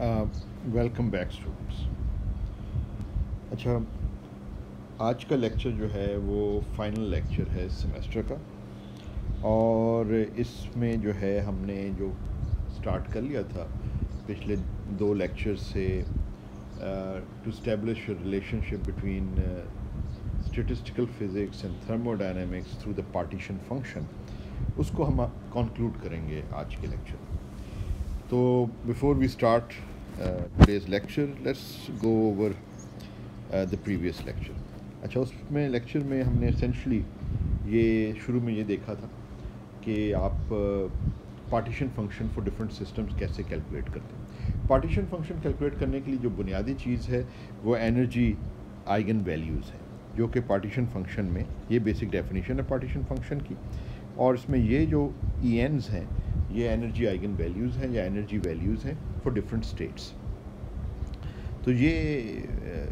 Welcome back students. अच्छा, आज का लेक्चर जो है वो फाइनल लेक्चर है सेमेस्टर का, और इसमें जो है हमने जो स्टार्ट कर लिया था पिछले दो लेक्चर से to establish relationship between statistical physics and thermodynamics through the partition function, उसको हम कंक्लूड करेंगे आज के लेक्चर। तो before we start today's lecture, let's go over the previous lecture. अच्छा, उसमें लेक्चर में हमने एसेंशली ये शुरू में ये देखा था कि आप partition function for different systems कैसे कैलकुलेट करते हैं। पार्टीशन फंक्शन कैलकुलेट करने के लिए जो बुनियादी चीज़ है वो एनर्जी आइगन वैल्यूज़ हैं, जो कि पार्टीशन फंक्शन में ये बेसिक डेफिनेशन है पार्टीशन फंक्शन की। और इसमें ये जो ENs हैं ये एनर्जी आइगन वैल्यूज़ हैं या एनर्जी वैल्यूज़ हैं फॉर डिफरेंट स्टेट्स। तो ये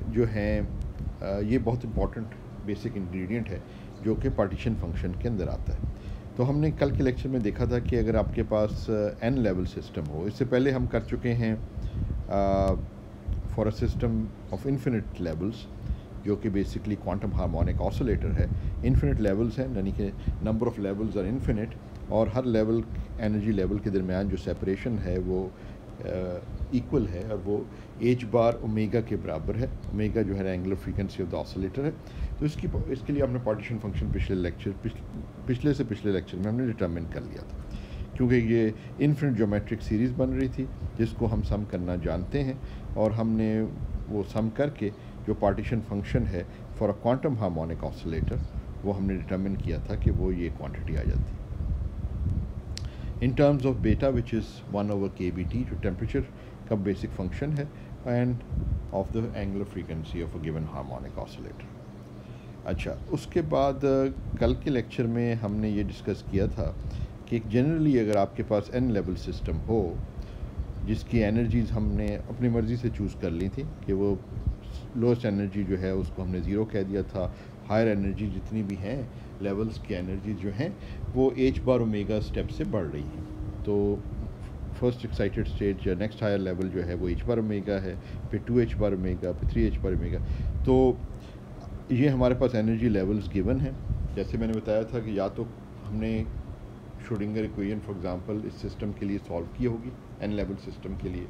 जो हैं ये बहुत इंपॉर्टेंट बेसिक इंग्रेडिएंट है जो कि पार्टीशन फंक्शन के अंदर आता है। तो हमने कल के लेक्चर में देखा था कि अगर आपके पास n लेवल सिस्टम हो, इससे पहले हम कर चुके हैं for a system of infinite levels, जो कि बेसिकली क्वांटम हार्मोनिक ऑसिलेटर है। इन्फिनिट लेवल्स हैं, यानी कि number of levels are infinite, और हर लेवल एनर्जी लेवल के दरमियान जो सेपरेशन है वो इक्वल है, और वो h बार ओमेगा के बराबर है। ओमेगा जो है angular frequency of the oscillator है। तो इसके लिए हमने पार्टीशन फंक्शन पिछले से पिछले लेक्चर में हमने डिटर्मिन कर लिया था, क्योंकि ये इन्फिनिट ज्योमेट्रिक सीरीज़ बन रही थी जिसको हम सम करना जानते हैं, और हमने वो सम करके जो पार्टीशन फंक्शन है for a quantum harmonic oscillator वो हमने डिटर्मिन किया था कि वो ये क्वांटिटी आ जाती है इन terms of beta, which is 1/kBT, जो टेम्परेचर का बेसिक फंक्शन है, end of the angular frequency of a given harmonic oscillator. अच्छा, उसके बाद कल के लेक्चर में हमने ये डिस्कस किया था कि जनरली अगर आपके पास n लेवल सिस्टम हो जिसकी एनर्जीज़ हमने अपनी मर्ज़ी से चूज़ कर ली थी कि वो लोएस्ट एनर्जी जो है उसको हमने ज़ीरो कह दिया था, हायर एनर्जी जितनी भी हैं लेवल्स की एनर्जी जो हैं वो h बार ओमेगा स्टेप से बढ़ रही हैं। तो फर्स्ट एक्साइटेड स्टेट या नेक्स्ट हायर लेवल जो है वो h बार ओमेगा है, फिर 2h बार ओमेगा, फिर 3h बार ओमेगा। तो ये हमारे पास एनर्जी लेवल्स गिवन हैं। जैसे मैंने बताया था कि या तो हमने श्रोडिंगर इक्वेशन फॉर एग्जांपल इस सिस्टम के लिए सॉल्व की होगी n लेवल सिस्टम के लिए,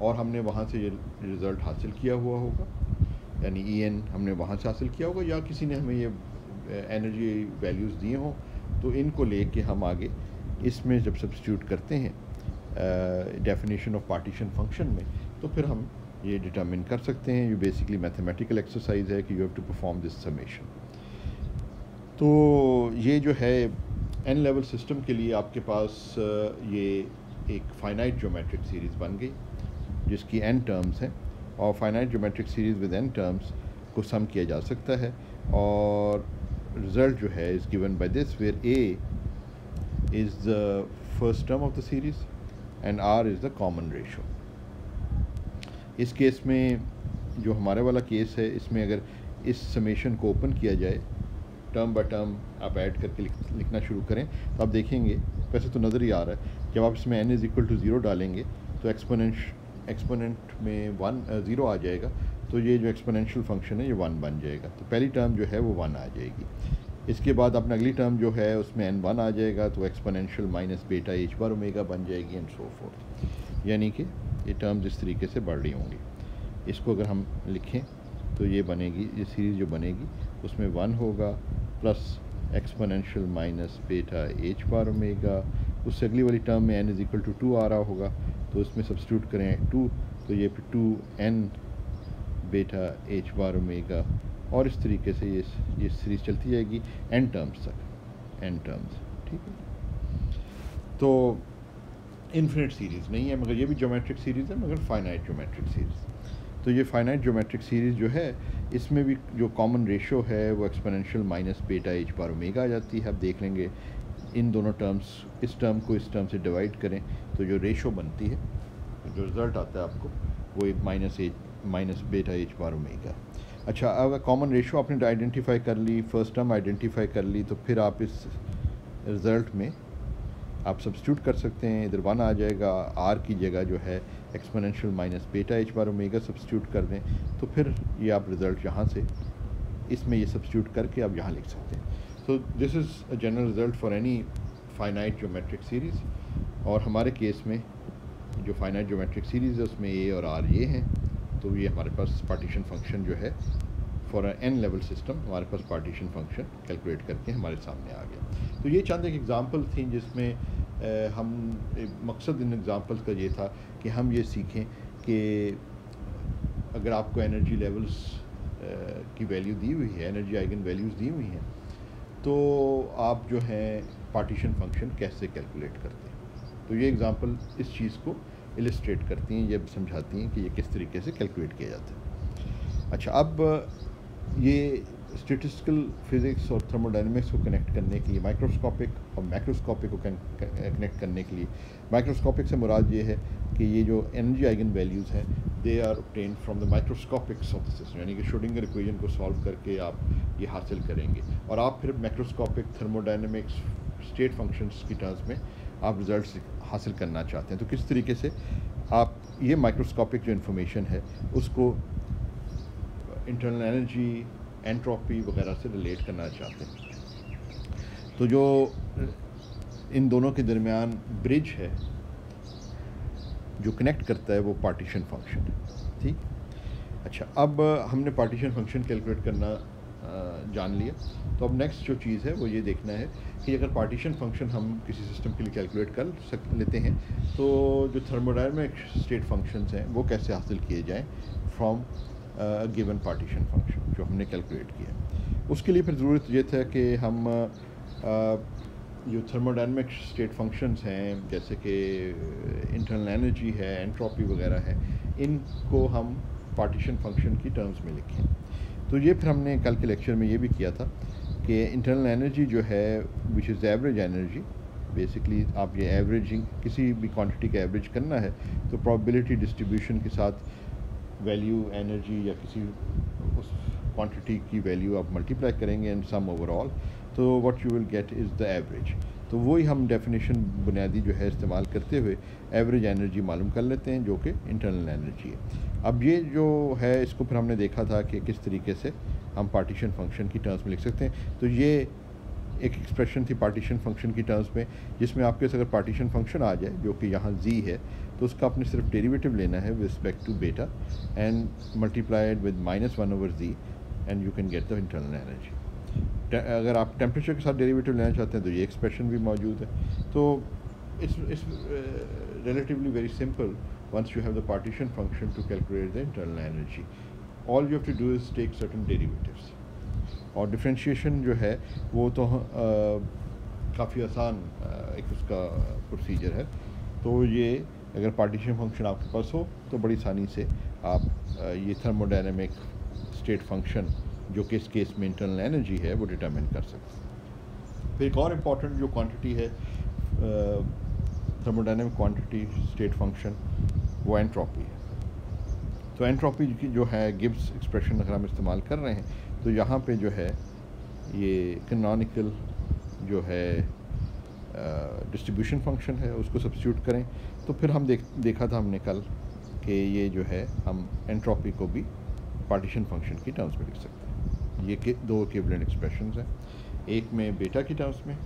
और हमने वहाँ से ये रिज़ल्ट हासिल किया हुआ होगा, यानी EN हमने वहाँ से हासिल किया होगा, या किसी ने हमें ये एनर्जी वैल्यूज़ दिए हों, तो इनको लेके हम आगे इसमें जब सब्स्टिट्यूट करते हैं डेफिनेशन ऑफ पार्टीशन फंक्शन में, तो फिर हम ये डिटर्मिन कर सकते हैं। ये बेसिकली मैथमेटिकल एक्सरसाइज है कि you have to perform this summation. तो ये जो है n लेवल सिस्टम के लिए आपके पास ये एक फाइनाइट ज्योमेट्रिक सीरीज़ बन गई जिसकी n टर्म्स हैं, और finite geometric series with n terms को सम किया जा सकता है, और रिज़ल्ट जो है is given by this, where a is the first term of the series and r is the common ratio. इस केस में जो हमारे वाला केस है, इसमें अगर इस समेशन को ओपन किया जाए, टर्म बाय टर्म आप ऐड करके लिखना शुरू करें, तो आप देखेंगे, वैसे तो नज़र ही आ रहा है, जब आप इसमें n = 0 डालेंगे तो एक्सपोनेंट में 0 आ जाएगा, तो ये जो एक्सपोनेंशियल फंक्शन है ये 1 बन जाएगा। तो पहली टर्म जो है वो 1 आ जाएगी। इसके बाद अपना अगली टर्म जो है उसमें n 1 आ जाएगा, तो एक्सपोनेंशियल माइनस बीटा h बार ओमेगा बन जाएगी, एंड सो फोर्थ। यानी कि ये टर्म्स इस तरीके से बढ़ रही होंगी। इसको अगर हम लिखें तो ये बनेगी, ये सीरीज़ जो बनेगी उसमें 1 होगा plus exponential minus beta h बार ओमेगा। उससे अगली वाली टर्म में n = 2 आ रहा होगा, तो उसमें सब्स्टिट्यूट करें 2, तो ये फिर 2n बीटा h बार ओमेगा, और इस तरीके से ये सीरीज़ चलती जाएगी n टर्म्स तक, n टर्म्स। ठीक है, तो इन्फिनिट सीरीज़ नहीं है, मगर ये भी ज्योमेट्रिक सीरीज़ है, मगर फाइनाइट ज्योमेट्रिक सीरीज़। तो ये फाइनाइट ज्योमेट्रिक सीरीज़ जो है इसमें भी जो कॉमन रेशो है वो एक्सपोनेंशियल माइनस बीटा h बार ओमेगा आ जाती है। अब देख लेंगे इन दोनों टर्म्स, इस टर्म को इस टर्म से डिवाइड करें तो जो रेशो बनती है, जो रिज़ल्ट आता है आपको, वो एक माइनस बीटा h बार ओमेगा। अच्छा, अगर कॉमन रेशो आपने आइडेंटिफाई कर ली, फर्स्ट टर्म आइडेंटिफाई कर ली, तो फिर आप इस रिज़ल्ट में आप सब्स्टिट्यूट कर सकते हैं, इधर 1 आ जाएगा, आर की जगह जो है एक्सपोनेंशियल माइनस बीटा एच बार ओमेगा सब्स्टिट्यूट कर दें, तो फिर ये आप रिज़ल्ट यहाँ से इसमें ये सब्स्टिट्यूट करके आप यहाँ लिख सकते हैं। So this is a general result for any finite geometric series. और हमारे केस में जो फाइनाइट ज्योमेट्रिक सीरीज़ है उसमें ए और आर ये हैं, तो ये हमारे पास पार्टीशन फंक्शन जो है फॉर एन लेवल सिस्टम हमारे पास पार्टीशन फंक्शन कैलकुलेट करके हमारे सामने आ गया। तो ये चंद एक एग्ज़ाम्पल थी जिसमें हम मकसद इन एग्ज़ाम्पल्स का ये था कि हम ये सीखें कि अगर आपको एनर्जी लेवल्स की वैल्यू दी हुई है, एनर्जी आइगन वैल्यूज़ दी हुई हैं, तो आप जो है पार्टीशन फंक्शन कैसे कैलकुलेट करते हैं। तो ये एग्ज़ाम्पल इस चीज़ को इलस्ट्रेट करती हैं, ये समझाती हैं कि ये किस तरीके से कैलकुलेट किया जाता है। अच्छा, अब ये स्टैटिस्टिकल फिज़िक्स और थर्मोडायनेमिक्स को कनेक्ट करने के लिए, माइक्रोस्कोपिक और मैक्रोस्कोपिक को कनेक्ट करने के लिए, माइक्रोस्कोपिक से मुराद ये है कि ये जो एनर्जी आइगन वैल्यूज़ हैं they are obtained from the microscopics of the system, यानी कि श्रोडिंगर इक्वेशन को सॉल्व करके आप ये हासिल करेंगे और आप फिर मैक्रोस्कोपिक थर्मोडायनेमिक्स स्टेट फंक्शंस की टर्म्स में आप रिजल्ट्स हासिल करना चाहते हैं। तो किस तरीके से आप ये माइक्रोस्कोपिक जो इन्फॉर्मेशन है उसको इंटरनल एनर्जी, एंट्रोपी वगैरह से रिलेट करना चाहते हैं। तो जो इन दोनों के दरमियान ब्रिज है जो कनेक्ट करता है वो पार्टीशन फंक्शन है। ठीक, अच्छा, अब हमने पार्टीशन फंक्शन कैलकुलेट करना जान लिया, तो अब नेक्स्ट जो चीज़ है वो ये देखना है कि अगर पार्टीशन फंक्शन हम किसी सिस्टम के लिए कैलकुलेट कर लेते हैं तो जो थर्मोडायनेमिक स्टेट फंक्शंस हैं वो कैसे हासिल किए जाएं फ्रॉम गिवन पार्टीशन फंक्शन जो हमने कैलकुलेट किया। उसके लिए फिर ज़रूरत ये था कि हम जो थर्मोडायनेमिक स्टेट फंक्शंस हैं जैसे कि इंटरनल एनर्जी है, एंट्रोपी वगैरह है, इनको हम पार्टीशन फंक्शन की टर्म्स में लिखें। तो ये फिर हमने कल के लेक्चर में ये भी किया था कि इंटरनल एनर्जी जो है which is average energy, basically आप ये एवरेजिंग किसी भी क्वांटिटी का एवरेज करना है तो प्रोबेबिलिटी डिस्ट्रीब्यूशन के साथ वैल्यू एनर्जी या किसी उस क्वांटिटी की वैल्यू आप मल्टीप्लाई करेंगे एंड सम ओवरऑल, तो what you will get is the average. तो वही हम डेफिनेशन बुनियादी जो है इस्तेमाल करते हुए एवरेज एनर्जी मालूम कर लेते हैं जो कि इंटरनल एनर्जी है। अब ये जो है इसको फिर हमने देखा था कि किस तरीके से हम पार्टीशन फंक्शन की टर्म्स में लिख सकते हैं। तो ये एक एक्सप्रेशन थी पार्टीशन फंक्शन की टर्म्स में जिसमें आपके अगर पार्टीशन फंक्शन आ जाए जो कि यहाँ जी है तो उसका आपने सिर्फ डेरिवेटिव लेना है विद रिस्पेक्ट टू बेटा and multiplied with -1/z and you can get the internal energy. अगर आप टेम्परेचर के साथ डेरिवेटिव लेना चाहते हैं तो ये एक्सप्रेशन भी मौजूद है। तो it's relatively very simple once you have the partition function to calculate the internal energy. All you have to do is take certain derivatives. और डिफ्रेंशिएशन जो है वो तो काफ़ी आसान एक उसका प्रोसीजर है। तो ये अगर पार्टीशन फंक्शन आपके पास हो तो बड़ी आसानी से आप ये थर्मोडायनेमिक स्टेट फंक्शन जो कि इस केस में इंटरनल एनर्जी है वो डिटरमिन कर सकते हैं। फिर एक और इम्पॉर्टेंट जो क्वांटिटी है थर्मोडायनेमिक क्वांटिटी स्टेट फंक्शन वो एंट्रोपी है। तो एंट्रोपी की जो है गिब्स एक्सप्रेशन अगर हम इस्तेमाल कर रहे हैं तो यहाँ पे जो है ये कैनोनिकल जो है डिस्ट्रीब्यूशन फंक्शन है उसको सब्स्टिट्यूट करें तो फिर हम देखा था हमने कल कि ये जो है हम एंट्रोपी को भी पार्टीशन फंक्शन की टर्म्स में लिख सकते हैं। ये दो इक्विवेलेंट एक्सप्रेशंस हैं, एक में बेटा की टर्म्स में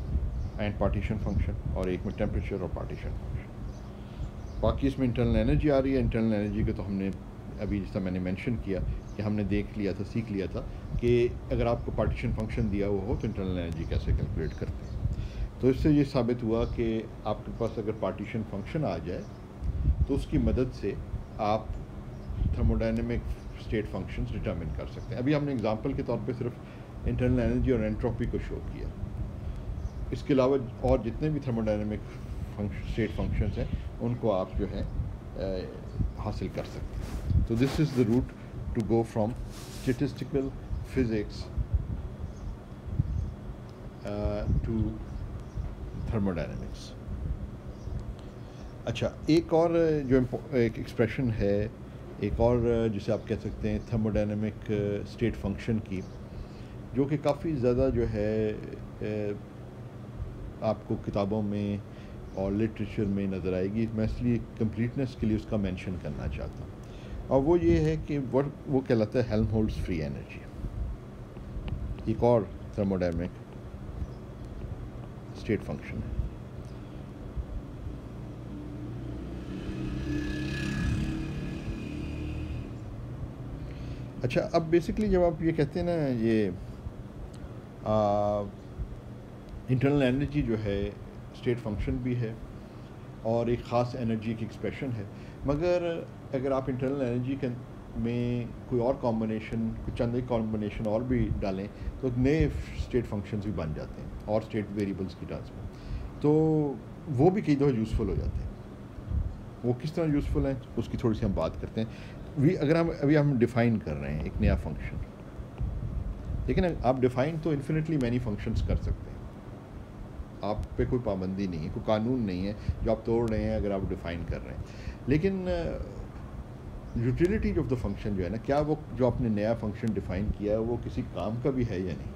एंड पार्टीशन फंक्शन और एक में टेम्परेचर और पार्टीशन फंक्शन। बाकी इसमें इंटरनल एनर्जी आ रही है। इंटरनल एनर्जी को तो हमने अभी जैसा मैंने मेंशन किया कि हमने देख लिया था, सीख लिया था कि अगर आपको पार्टीशन फंक्शन दिया हुआ हो तो इंटरनल एनर्जी कैसे कैलकुलेट करते हैं। तो इससे ये साबित हुआ कि आपके पास अगर पार्टीशन फंक्शन आ जाए तो उसकी मदद से आप थर्मोडायनेमिक स्टेट फंक्शंस डिटरमिन कर सकते हैं। अभी हमने एग्जांपल के तौर पे सिर्फ इंटरनल एनर्जी और एंट्रोपी को शो किया। इसके अलावा और जितने भी थर्मोडायनेमिक स्टेट फंक्शंस हैं उनको आप जो है हासिल कर सकते हैं। तो this is the route to go from statistical physics to thermodynamics. अच्छा, एक और जो एक एक्सप्रेशन है, एक और जिसे आप कह सकते हैं थर्मोडायनेमिक स्टेट फंक्शन की, जो कि काफ़ी ज़्यादा जो है आपको किताबों में और लिटरेचर में नज़र आएगी। मैं इसलिए कंप्लीटनेस के लिए उसका मेंशन करना चाहता हूँ, और वो ये है कि वो कहलाता है हेल्महोल्ट्ज़ फ्री एनर्जी, एक और थर्मोडायनेमिक स्टेट फंक्शन है। अच्छा, अब बेसिकली जब आप ये कहते हैं ना, ये इंटरनल एनर्जी जो है स्टेट फंक्शन भी है और एक ख़ास एनर्जी की एक्सप्रेशन है, मगर अगर आप इंटरनल एनर्जी के में कोई और कॉम्बिनेशन, कुछ चंद एक कॉम्बिनेशन और भी डालें तो नए स्टेट फंक्शंस भी बन जाते हैं और स्टेट वेरिएबल्स की टर्म्स में, तो वो भी कई दफ़ा यूज़फुल हो जाते हैं। वो किस तरह यूज़फुल हैं उसकी थोड़ी सी हम बात करते हैं। अगर हम डिफ़ाइन कर रहे हैं एक नया फंक्शन, लेकिन आप डिफ़ाइन तो इन्फिनिटली मैनी फंक्शंस कर सकते हैं, आप पे कोई पाबंदी नहीं है, कोई कानून नहीं है जो आप तोड़ रहे हैं अगर आप डिफ़ाइन कर रहे हैं। लेकिन यूटिलिटी ऑफ द फंक्शन जो है ना, क्या वो जो आपने नया फंक्शन डिफ़ाइन किया है वो किसी काम का भी है या नहीं,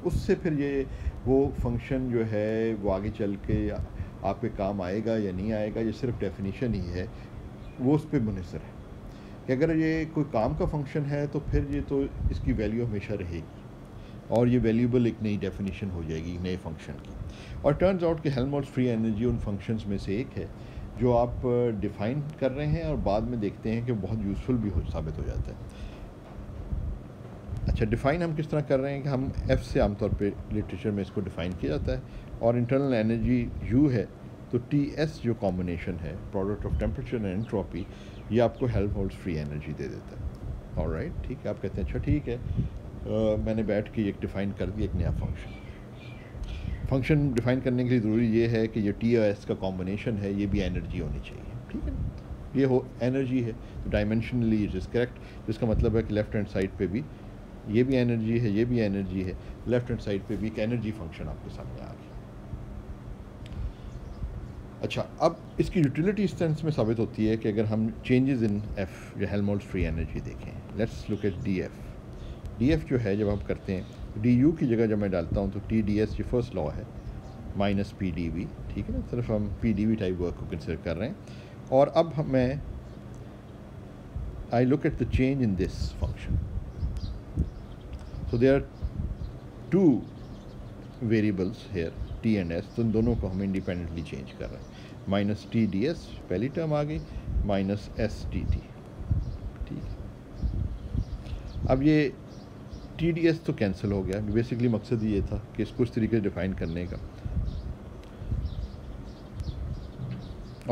उससे फिर ये वो फंक्शन जो है वो आगे चल के आपके काम आएगा या नहीं आएगा, ये सिर्फ डेफिनेशन ही है, वो उस पर मुनहसर है कि अगर ये कोई काम का फंक्शन है तो फिर ये तो इसकी वैल्यू हमेशा रहेगी और ये वैल्यूबल एक नई डेफिनेशन हो जाएगी नए फंक्शन की। और टर्न्स आउट कि हेल्महोल्ट्ज़ फ्री एनर्जी उन फंक्शंस में से एक है जो आप डिफ़ाइन कर रहे हैं और बाद में देखते हैं कि बहुत यूज़फुल भी साबित हो जाता है। अच्छा, डिफ़ाइन हम किस तरह कर रहे हैं कि हम एफ़ से आमतौर पे लिटरेचर में इसको डिफ़ाइन किया जाता है, और इंटरनल एनर्जी यू है तो टी एस जो कॉम्बिनेशन है, product of temperature and entropy, ये आपको हेल्महोल्ट्ज़ फ्री एनर्जी दे देता है। ऑलराइट, ठीक है, आप कहते हैं अच्छा ठीक है, मैंने बैठ के एक डिफ़ाइन कर दिया एक नया फंक्शन डिफ़ाइन करने के लिए ज़रूरी ये है कि ये टी और एस का कॉम्बिनेशन है, ये भी एनर्जी होनी चाहिए, ठीक है ना, ये हो एनर्जी है तो डायमेंशनली इट इज़ करेक्ट, जिसका मतलब है कि लेफ़्ट हैंड साइड पे भी ये भी एनर्जी है, ये भी एनर्जी है, लेफ़्ट हैंड साइड पे भी एक एनर्जी फंक्शन आपके सामने आ गया। अच्छा, अब इसकी यूटिलिटी इस सेंस में साबित होती है कि अगर हम चेंजेस इन एफ़ या हेल्महोल्ट्ज़ फ्री एनर्जी देखें, let's look at D F. D F जो है जब हम करते हैं, डी यू की जगह जब मैं डालता हूँ तो टी डी एस, ये फर्स्ट लॉ है, माइनस पी डी वी, ठीक है ना, सिर्फ हम p d v type work को कंसिडर कर रहे हैं। और अब मैं I look at the change in this function, so there are two variables here, t and s, तो इन दोनों को हम इंडिपेंडेंटली चेंज कर रहे हैं। माइनस टी डी एस पहली टर्म आ गई, माइनस एस डी टी, ठीक है। अब ये टी डी एस तो कैंसिल हो गया, बेसिकली मकसद ये था कि इसको इस तरीके से डिफ़ाइन करने का।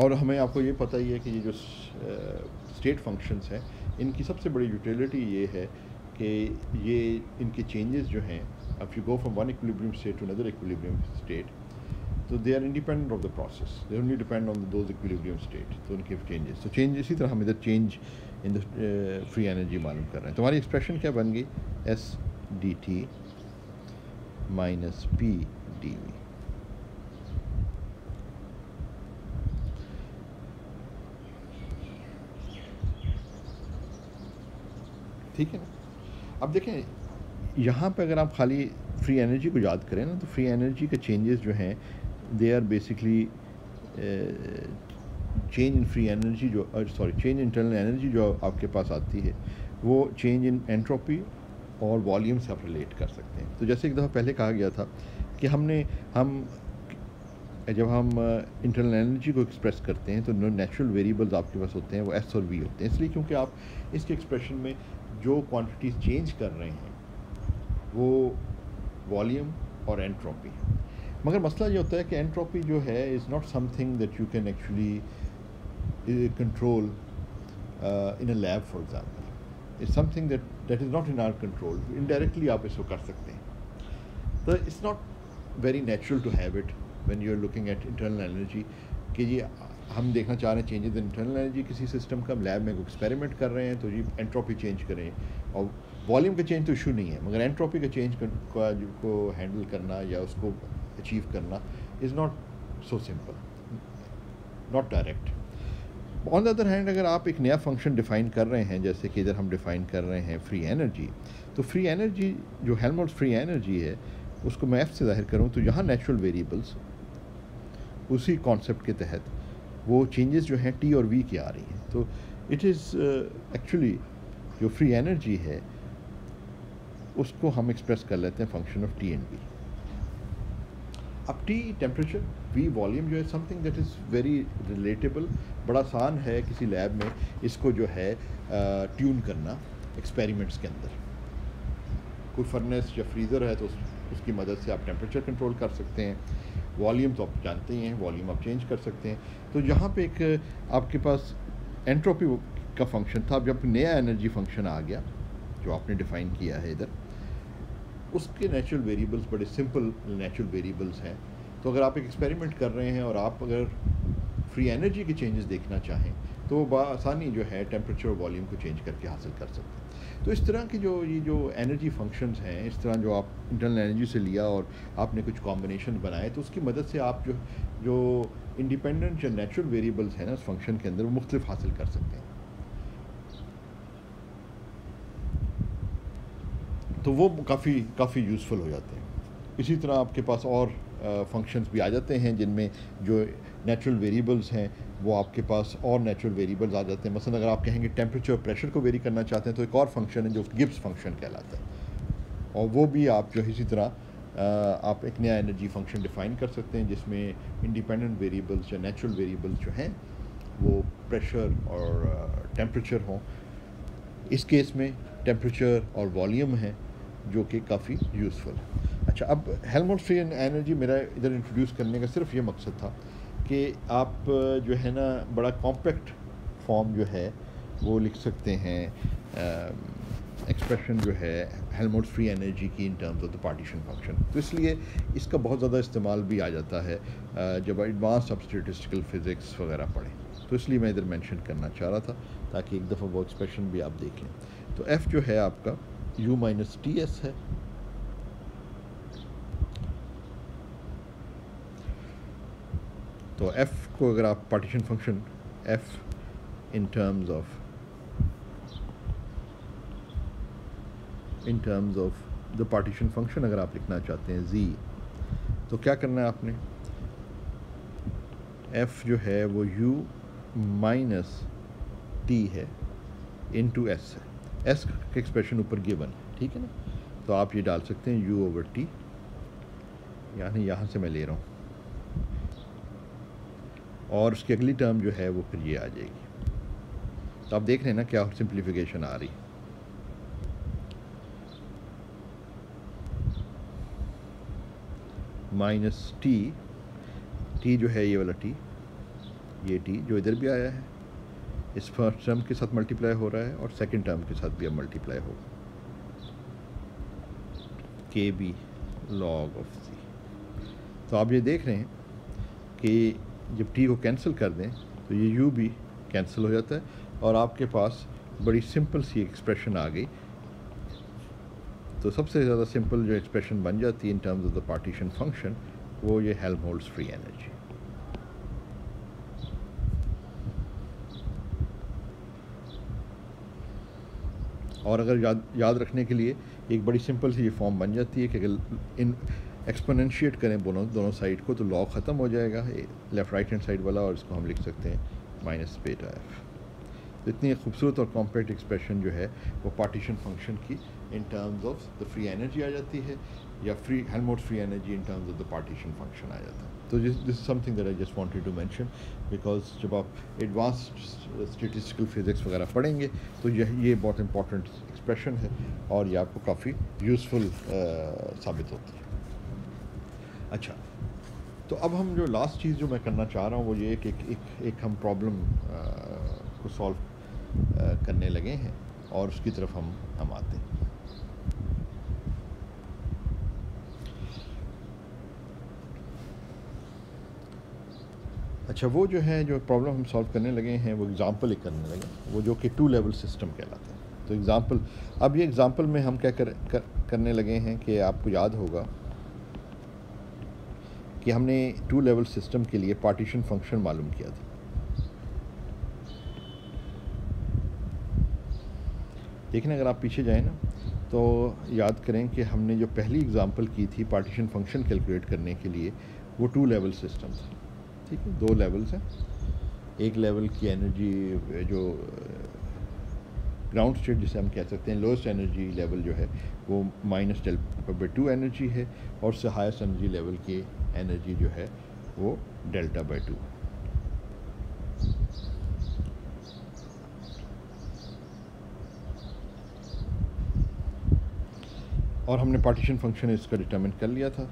और हमें आपको ये पता ही है कि ये जो स्टेट फंक्शंस हैं, इनकी सबसे बड़ी यूटिलिटी ये है कि ये इनके चेंजेस जो हैं, if you go from one equilibrium state to another equilibrium state, तो they are independent of the process, they only depend on those equilibrium state, तो उनके चेंजेस, तो चेंज इसी तरह हम इधर change in the free energy मालूम कर रहे हैं। तो हमारी एक्सप्रेशन क्या बन गई, s d t minus p d v, ठीक है ना। अब देखें यहाँ पे अगर आप खाली फ्री एनर्जी को याद करें ना, तो फ्री एनर्जी के चेंजेस जो हैं they are basically change in free energy जो चेंज इंटरनल एनर्जी जो आपके पास आती है वो चेंज इन एंट्रोपी और वॉल्यूम से आप रिलेट कर सकते हैं। तो जैसे एक दफ़ा पहले कहा गया था कि जब हम इंटरनल एनर्जी को एक्सप्रेस करते हैं तो नेचुरल वेरिएबल्स आपके पास होते हैं वो एस और वी होते हैं, इसलिए क्योंकि आप इसके एक्सप्रेशन में जो क्वांटिटीज़ चेंज कर रहे हैं वो वॉल्यूम और एंट्रोपी। मगर मसला ये होता है कि एंट्रोपी जो है is not something that you can actually control in a lab for example, it's something that is not in our control, indirectly आप इसको कर सकते हैं। तो it's not very natural to have it when you are looking at internal energy कि जी हम देखना चाह रहे हैं चेंजेस इन इंटरनल एनर्जी किसी सिस्टम का, हम लैब में एक्सपेरिमेंट कर रहे हैं तो जी एंट्रोपी चेंज करें, और वॉल्यूम का चेंज तो इशू नहीं है, मगर एंट्रोपी का चेंज को हैंडल करना या उसको अचीव करना is not so simple, not direct. On the other hand अगर आप एक नया फंक्शन डिफ़ाइन कर रहे हैं, जैसे कि इधर हम डिफ़ाइन कर रहे हैं फ्री एनर्जी, तो फ्री एनर्जी जो हेल्महोल्ट्ज़ फ्री एनर्जी है उसको मैं एफ से ज़ाहिर करूँ तो यहाँ नेचुरल वेरिएबल्स उसी कॉन्सेप्ट के तहत वो चेंजेस जो हैं टी और वी की आ रही हैं। तो इट इज़ एक्चुअली जो फ्री एनर्जी है उसको हम एक्सप्रेस कर लेते हैं function of t and v. अब टी टेम्परेचर, वी वॉल्यूम जो है something that is very relatable, बड़ा आसान है किसी लैब में इसको जो है ट्यून करना एक्सपेरिमेंट्स के अंदर। कोई फर्नेस या फ्रीज़र है तो उसकी मदद से आप टेम्परेचर कंट्रोल कर सकते हैं। वॉल्यूम तो आप जानते ही हैं, वॉल्यूम आप चेंज कर सकते हैं। तो यहाँ पे एक आपके पास एंट्रोपी का फंक्शन था। अब जब नया एनर्जी फंक्शन आ गया जो आपने डिफ़ाइन किया है इधर, उसके नेचुरल वेरिएबल्स बड़े सिंपल नेचुरल वेरिएबल्स हैं। तो अगर आप एक एक्सपेरिमेंट कर रहे हैं और आप अगर फ्री एनर्जी के चेंजेस देखना चाहें तो आसानी जो है टेम्परेचर और वॉल्यूम को चेंज करके हासिल कर सकते हैं। तो इस तरह की ये जो एनर्जी फंक्शंस हैं, इस तरह जो आप इंटरनल एनर्जी से लिया और आपने कुछ कॉम्बिनेशन बनाए, तो उसकी मदद से आप जो इंडिपेंडेंट या नेचुरल वेरिएबल्स हैं ना उस फंक्शन के अंदर, वो मुख्तलिफ हासिल कर सकते हैं। तो वो काफ़ी यूज़फुल हो जाते हैं। इसी तरह आपके पास और फंक्शंस भी आ जाते हैं जिनमें जो नेचुरल वेरिएबल्स हैं वो आपके पास और नेचुरल वेरिएबल्स आ जाते हैं। मसलन अगर आप कहेंगे टेम्परेचर और प्रेशर को वेरी करना चाहते हैं तो एक और फंक्शन है जो गिब्स फंक्शन कहलाता है, और वो भी आप जो इसी तरह आप एक नया एनर्जी फंक्शन डिफ़ाइन कर सकते हैं जिसमें इंडिपेंडेंट वेरिएबल्स या नेचुरल वेरिएबल्स जो हैं वो प्रेशर और टेम्परेचर हों। इस केस में टेम्परेचर और वॉल्यूम है जो कि काफ़ी यूज़फुल है। अच्छा, अब हेल्महोल्ट्ज़ फ्री एनर्जी मेरा इधर इंट्रोड्यूस करने का सिर्फ ये मकसद था कि आप जो है ना बड़ा कॉम्पैक्ट फॉर्म जो है वो लिख सकते हैं एक्सप्रेशन जो है हेल्महोल्ट्ज़ फ्री एनर्जी की in terms of the partition function. तो इसलिए इसका बहुत ज़्यादा इस्तेमाल भी आ जाता है जब एडवांस अब स्टैटिस्टिकल फिज़िक्स वगैरह पढ़ें। तो इसलिए मैं इधर मेंशन करना चाह रहा था ताकि एक दफ़ा वो एक्सप्रेशन भी आप देख लें। तो एफ़ जो है आपका u माइनस टी एस है। तो f को अगर आप partition function f in terms of the partition function अगर आप लिखना चाहते हैं z, तो क्या करना है आपने, f जो है वो u माइनस टी है इनटू s है। s का एक्सप्रेशन ऊपर गिवन, ठीक है ना। तो आप ये डाल सकते हैं u ओवर टी, यानी यहाँ से मैं ले रहा हूँ, और उसकी अगली टर्म जो है वो फिर ये आ जाएगी। तो आप देख रहे हैं ना क्या सिंप्लीफिकेशन आ रही। माइनस टी जो है ये वाला टी, ये टी जो इधर भी आया है इस फर्स्ट टर्म के साथ मल्टीप्लाई हो रहा है और सेकंड टर्म के साथ भी अब मल्टीप्लाई होगा, के बी लॉग ऑफ सी। तो आप ये देख रहे हैं कि जब टी को कैंसिल कर दें तो ये यू भी कैंसिल हो जाता है और आपके पास बड़ी सिंपल सी एक्सप्रेशन आ गई। तो सबसे ज़्यादा सिंपल जो एक्सप्रेशन बन जाती है इन terms of the partition function वो ये हेल्महोल्ट्ज़ फ्री एनर्जी। और अगर याद रखने के लिए एक बड़ी सिंपल सी ये फॉर्म बन जाती है कि अगर इन एक्सपोनेंशिएट करें दोनों साइड को तो लॉग ख़त्म हो जाएगा लेफ़्ट राइट हैंड साइड वाला, और इसको हम लिख सकते हैं माइनस बेटा एफ। तो इतनी खूबसूरत और कॉम्पैक्ट एक्सप्रेशन जो है वो पार्टीशन फंक्शन की in terms of the free energy आ जाती है, या free Helmholtz free energy in terms of the partition function आ जाता है। तो this is something that I just wanted to mention because जब आप एडवांस्ड स्टैटिस्टिकल फिज़िक्स वगैरह पढ़ेंगे तो ये बहुत इंपॉर्टेंट एक्सप्रेशन है और ये आपको काफ़ी यूज़फुल साबित होती है। अच्छा, तो अब हम जो लास्ट चीज़ जो मैं करना चाह रहा हूँ वो ये कि एक हम प्रॉब्लम को सॉल्व करने लगे हैं और उसकी तरफ हम आते हैं। अच्छा, वो जो है जो प्रॉब्लम हम सॉल्व करने लगे हैं वो एग्ज़ाम्पल एक करने लगे, वो जो कि 2 लेवल सिस्टम कहलाता है। तो एग्ज़ाम्पल, अब ये एग्ज़ाम्पल में हम क्या करने लगे हैं कि आपको याद होगा कि हमने 2 लेवल सिस्टम के लिए पार्टीशन फंक्शन मालूम किया था। लेकिन अगर आप पीछे जाएं ना तो याद करें कि हमने जो पहली एग्ज़ाम्पल की थी पार्टीशन फंक्शन कैलकुलेट करने के लिए वो 2 लेवल सिस्टम था। ठीक है, दो लेवल्स हैं। एक लेवल की एनर्जी जो ग्राउंड स्टेट जिसे हम कह सकते हैं, लोएस्ट एनर्जी लेवल जो है वो -Δ/2 एनर्जी है, और उससे हाईएस्ट एनर्जी लेवल की एनर्जी जो है वो Δ/2। और हमने पार्टीशन फंक्शन इसका डिटरमिन कर लिया था,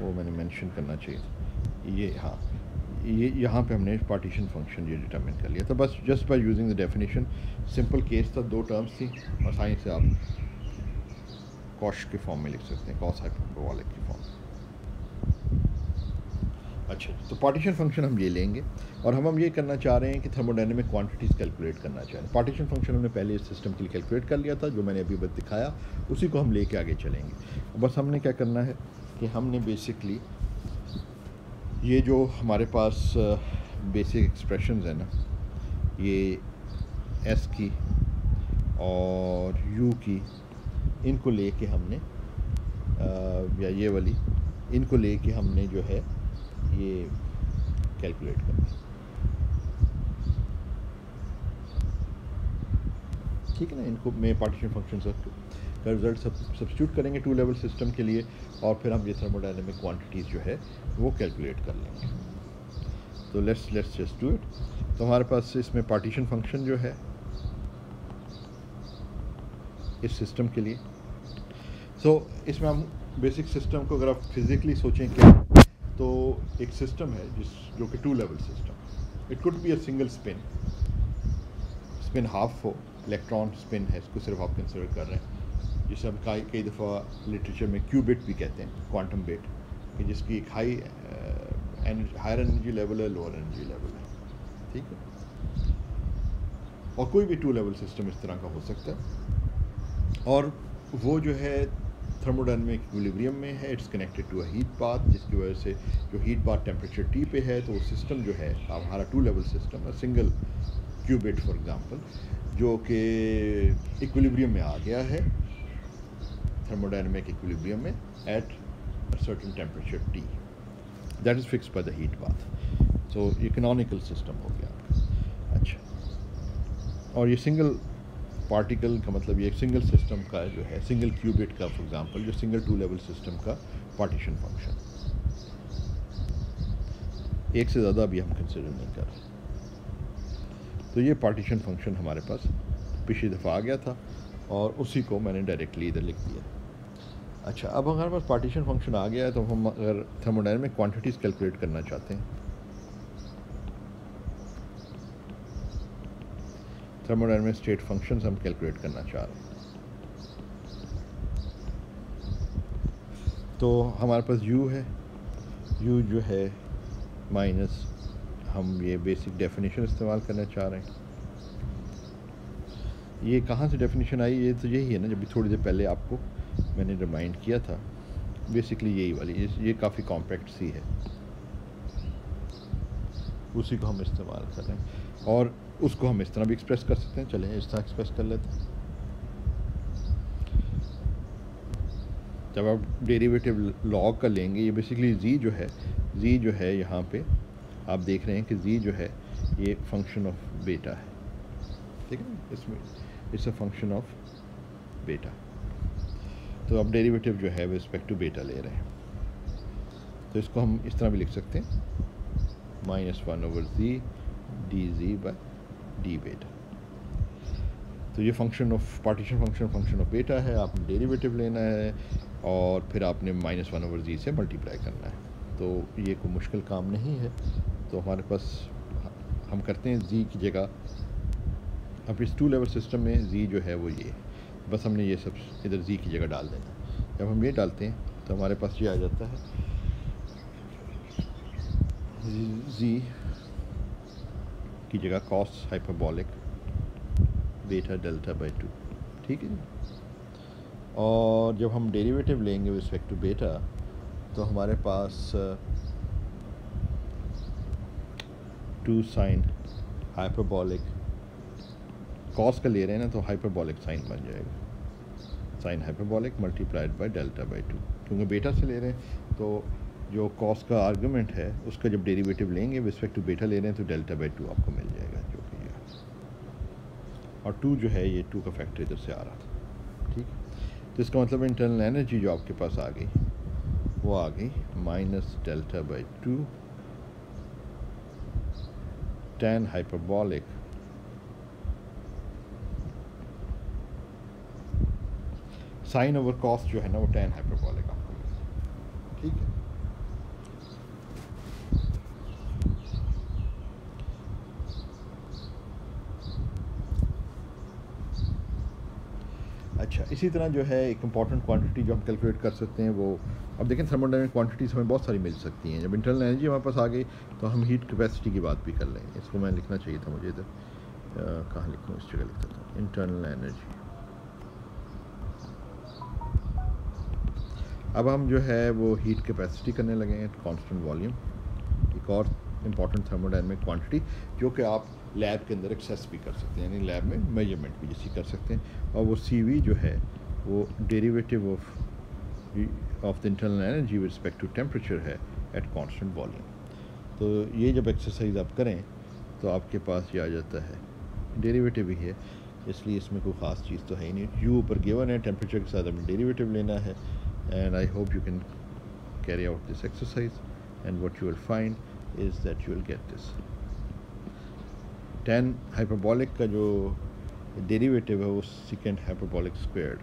वो मैंने मेंशन करना चाहिए। ये हाँ, ये यहाँ पे हमने पार्टीशन फंक्शन ये डिटरमिन कर लिया था, बस just by using the definition. Simple case था, दो टर्म्स थी, आसानी से आप कॉश के फॉर्म में लिख सकते हैं, कॉस हाइपरबोलिक की फॉर्म। अच्छा, तो पार्टीशन फंक्शन हम ये लेंगे, और हम ये करना चाह रहे हैं कि थर्मोडायनेमिक क्वांटिटीज़ कैलकुलेट करना चाह रहे हैं। पार्टीशन फंक्शन हमने पहले इस सिस्टम के लिए कैलकुलेट कर लिया था, जो मैंने अभी बस दिखाया, उसी को हम लेके आगे चलेंगे। बस हमने क्या करना है कि हमने बेसिकली ये जो हमारे पास बेसिक एक्सप्रेशंस है ना, ये एस की और यू की, इनको लेके हमने या ये वाली, इनको लेके हमने जो है ये कैलकुलेट करना है, ठीक है ना। इनको में पार्टीशन फंक्शन का रिजल्ट सब्स्टिट्यूट करेंगे टू लेवल सिस्टम के लिए, और फिर हम ये थर्मोडायनेमिक क्वांटिटीज़ जो है वो कैलकुलेट कर लेंगे। तो लेट्स जस्ट डू इट। तो हमारे पास इसमें पार्टीशन फंक्शन जो है इस सिस्टम के लिए, इसमें हम बेसिक सिस्टम को अगर आप फिज़िकली सोचें क्या, तो एक सिस्टम है जो कि two level system. It could be a single spin half हो, इलेक्ट्रॉन स्पिन है, इसको सिर्फ आप कंसिडर कर रहे हैं, जिसे हम कई दफ़ा लिटरेचर में क्यूबिट भी कहते हैं, क्वांटम बिट, कि जिसकी एक हायर एनर्जी लेवल है, लोअर एनर्जी लेवल है, ठीक है। और कोई भी टू लेवल सिस्टम इस तरह का हो सकता है, और वो जो है थर्मोडायनेमिक इक्विलिब्रियम में है। It's connected to a heat bath, जिसकी वजह से जो हीट पाथ टेम्परेचर T पे है, तो वो सिस्टम जो है हमारा टू लेवल सिस्टम है, सिंगल क्यूबिट फॉर एग्जांपल, जो कि इक्विलिब्रियम में आ गया है, थर्मोडायनेमिक इक्विलिब्रियम में at a certain temperature T that is fixed by the heat path. So ये कैनोनिकल सिस्टम हो गया आपका। अच्छा, और ये सिंगल पार्टिकल का मतलब ये सिंगल सिस्टम का जो है, सिंगल क्यूबिट का फॉर एग्जांपल, जो सिंगल टू लेवल सिस्टम का पार्टीशन फंक्शन, एक से ज़्यादा भी हम कंसिडर नहीं कर रहे। तो ये पार्टीशन फंक्शन हमारे पास पिछली दफ़ा आ गया था, और उसी को मैंने डायरेक्टली इधर लिख दिया। अच्छा, अब हमारे पास पार्टीशन फंक्शन आ गया है, तो हम अगर थर्मोडायनेमिक क्वांटिटीज़ कैलकुलेट करना चाहते हैं, थर्मोडायनेमिक स्टेट फंक्शंस हम कैलकुलेट करना चाह रहे हैं, तो हमारे पास u है, u जो है माइनस, हम ये बेसिक डेफिनेशन इस्तेमाल करना चाह रहे हैं। ये कहाँ से डेफिनेशन आई, ये तो यही है ना, जब भी थोड़ी देर पहले आपको मैंने रिमाइंड किया था, बेसिकली यही वाली, ये काफ़ी कॉम्पैक्ट सी है, उसी को हम इस्तेमाल कर रहे हैं। और उसको हम इस तरह भी एक्सप्रेस कर सकते हैं, चलें इस तरह एक्सप्रेस कर लेते हैं। जब आप डेरिवेटिव लॉग का लेंगे, ये बेसिकली z जो है यहाँ पे आप देख रहे हैं कि z जो है ये फंक्शन ऑफ बीटा है, ठीक है, इसमें it's a function of beta. तो आप डेरिवेटिव जो है रिस्पेक्ट टू बीटा ले रहे हैं, तो इसको हम इस तरह भी लिख सकते हैं, -1/z dz/d बीटा। तो ये function of partition function of beta है, आपने डेरिवेटिव लेना है और फिर आपने -1/z से मल्टीप्लाई करना है। तो ये कोई मुश्किल काम नहीं है। तो हमारे पास हम करते हैं z की जगह, अब इस टू लेवल सिस्टम में z जो है वो ये, बस हमने ये सब इधर z की जगह डाल देना। जब हम ये डालते हैं तो हमारे पास ये आ जाता है z की जगह कॉस हाइपरबोलिक बीटा Δ/2, ठीक है। और जब हम डेरिवेटिव लेंगे विद रिस्पेक्ट टू बीटा, तो हमारे पास 2 साइन हाइपरबोलिक, कॉस का ले रहे हैं ना, तो हाइपरबोलिक साइन बन जाएगा, साइन हाइपरबोलिक मल्टीप्लाइड बाय Δ/2, क्योंकि बीटा से ले रहे हैं तो जो कॉस का आर्गूमेंट है उसका जब डेरिवेटिव लेंगे विद रिस्पेक्ट टू बीटा ले रहे हैं तो डेल्टा बाई 2 आपको मिल जाएगा, जो कि ये और 2 जो है ये 2 का फैक्टर इधर से आ रहा था। ठीक है, तो इसका मतलब इंटरनल एनर्जी जो आपके पास आ गई वो आ गई minus delta by 2 tan hyperbolic sine over cos जो है ना वो tan हाइपरबॉलिक आपको मिलेगा। ठीक है, अच्छा इसी तरह जो है एक इंपॉर्टेंट क्वांटिटी जो हम कैलकुलेट कर सकते हैं वो, अब देखें थर्मोडायनामिक क्वांटिटीज़ हमें बहुत सारी मिल सकती हैं। जब इंटरनल एनर्जी हमारे पास आ गई तो हम हीट कैपेसिटी की बात भी कर लेंगे। इसको मैं लिखना चाहिए था मुझे इधर, कहाँ लिखूँ, इस जगह लिखता था इंटरनल एनर्जी। अब हम जो है वो हीट कैपेसिटी करने लगे हैं कांस्टेंट वॉल्यूम, एक और इम्पॉर्टेंट थर्मोडायनामिक क्वांटिटी जो कि आप लैब के अंदर एक्सेस भी कर सकते हैं, यानी लैब में मेजरमेंट भी जैसी कर सकते हैं। और वो CV जो है वो derivative of the internal energy with respect to temperature है एट कांस्टेंट वॉल्यूम। तो ये जब एक्सरसाइज आप करें तो आपके पास ये आ जाता है, डेरिवेटिव ही है इसलिए इसमें कोई ख़ास चीज़ तो है ही नहीं। U ऊपर गिवन है, टेम्परेचर के साथ हमें डेरिवेटिव लेना है। And I hope you can carry out this exercise and what you will find is that you will get this tan hyperbolic का जो डेरिवेटिव है वो सेकेंड हाइपरबॉलिक स्क्वायर्ड।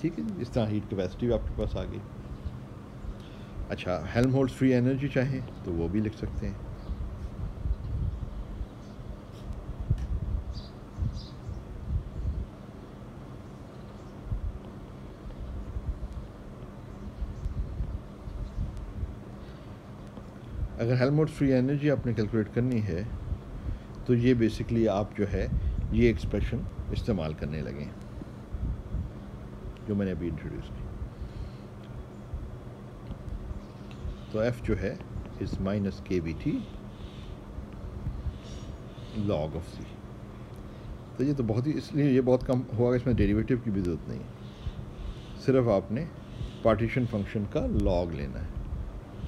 ठीक है, इस तरह हीट कैपेसिटी भी आपके पास आ गई। अच्छा, हेल्महोल्ट्ज़ फ्री एनर्जी चाहें तो वो भी लिख सकते हैं। अगर हेल्महोल्ट्ज़ फ्री एनर्जी आपने कैलकुलेट करनी है तो ये बेसिकली आप जो है ये एक्सप्रेशन इस्तेमाल करने लगें जो मैंने अभी इंट्रोड्यूस की। तो F जो है is minus KBT log of C। तो ये तो बहुत ही, इसलिए ये बहुत कम हुआ, इसमें डेरिवेटिव की भी ज़रूरत नहीं है, सिर्फ आपने पार्टीशन फंक्शन का लॉग लेना है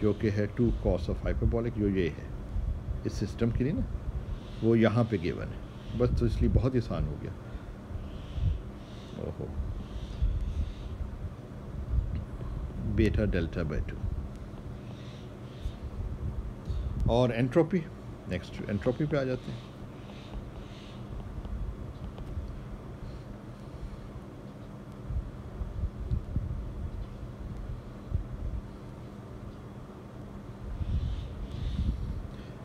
जो कि है 2 cos ऑफ हाइपरबॉलिक, जो ये है इस सिस्टम के लिए ना वो यहाँ पे गिवन है बस, तो इसलिए बहुत ही आसान हो गया। ओहो, बीटा डेल्टा बाई 2 और एंट्रोपी, नेक्स्ट एंट्रोपी पे आ जाते हैं।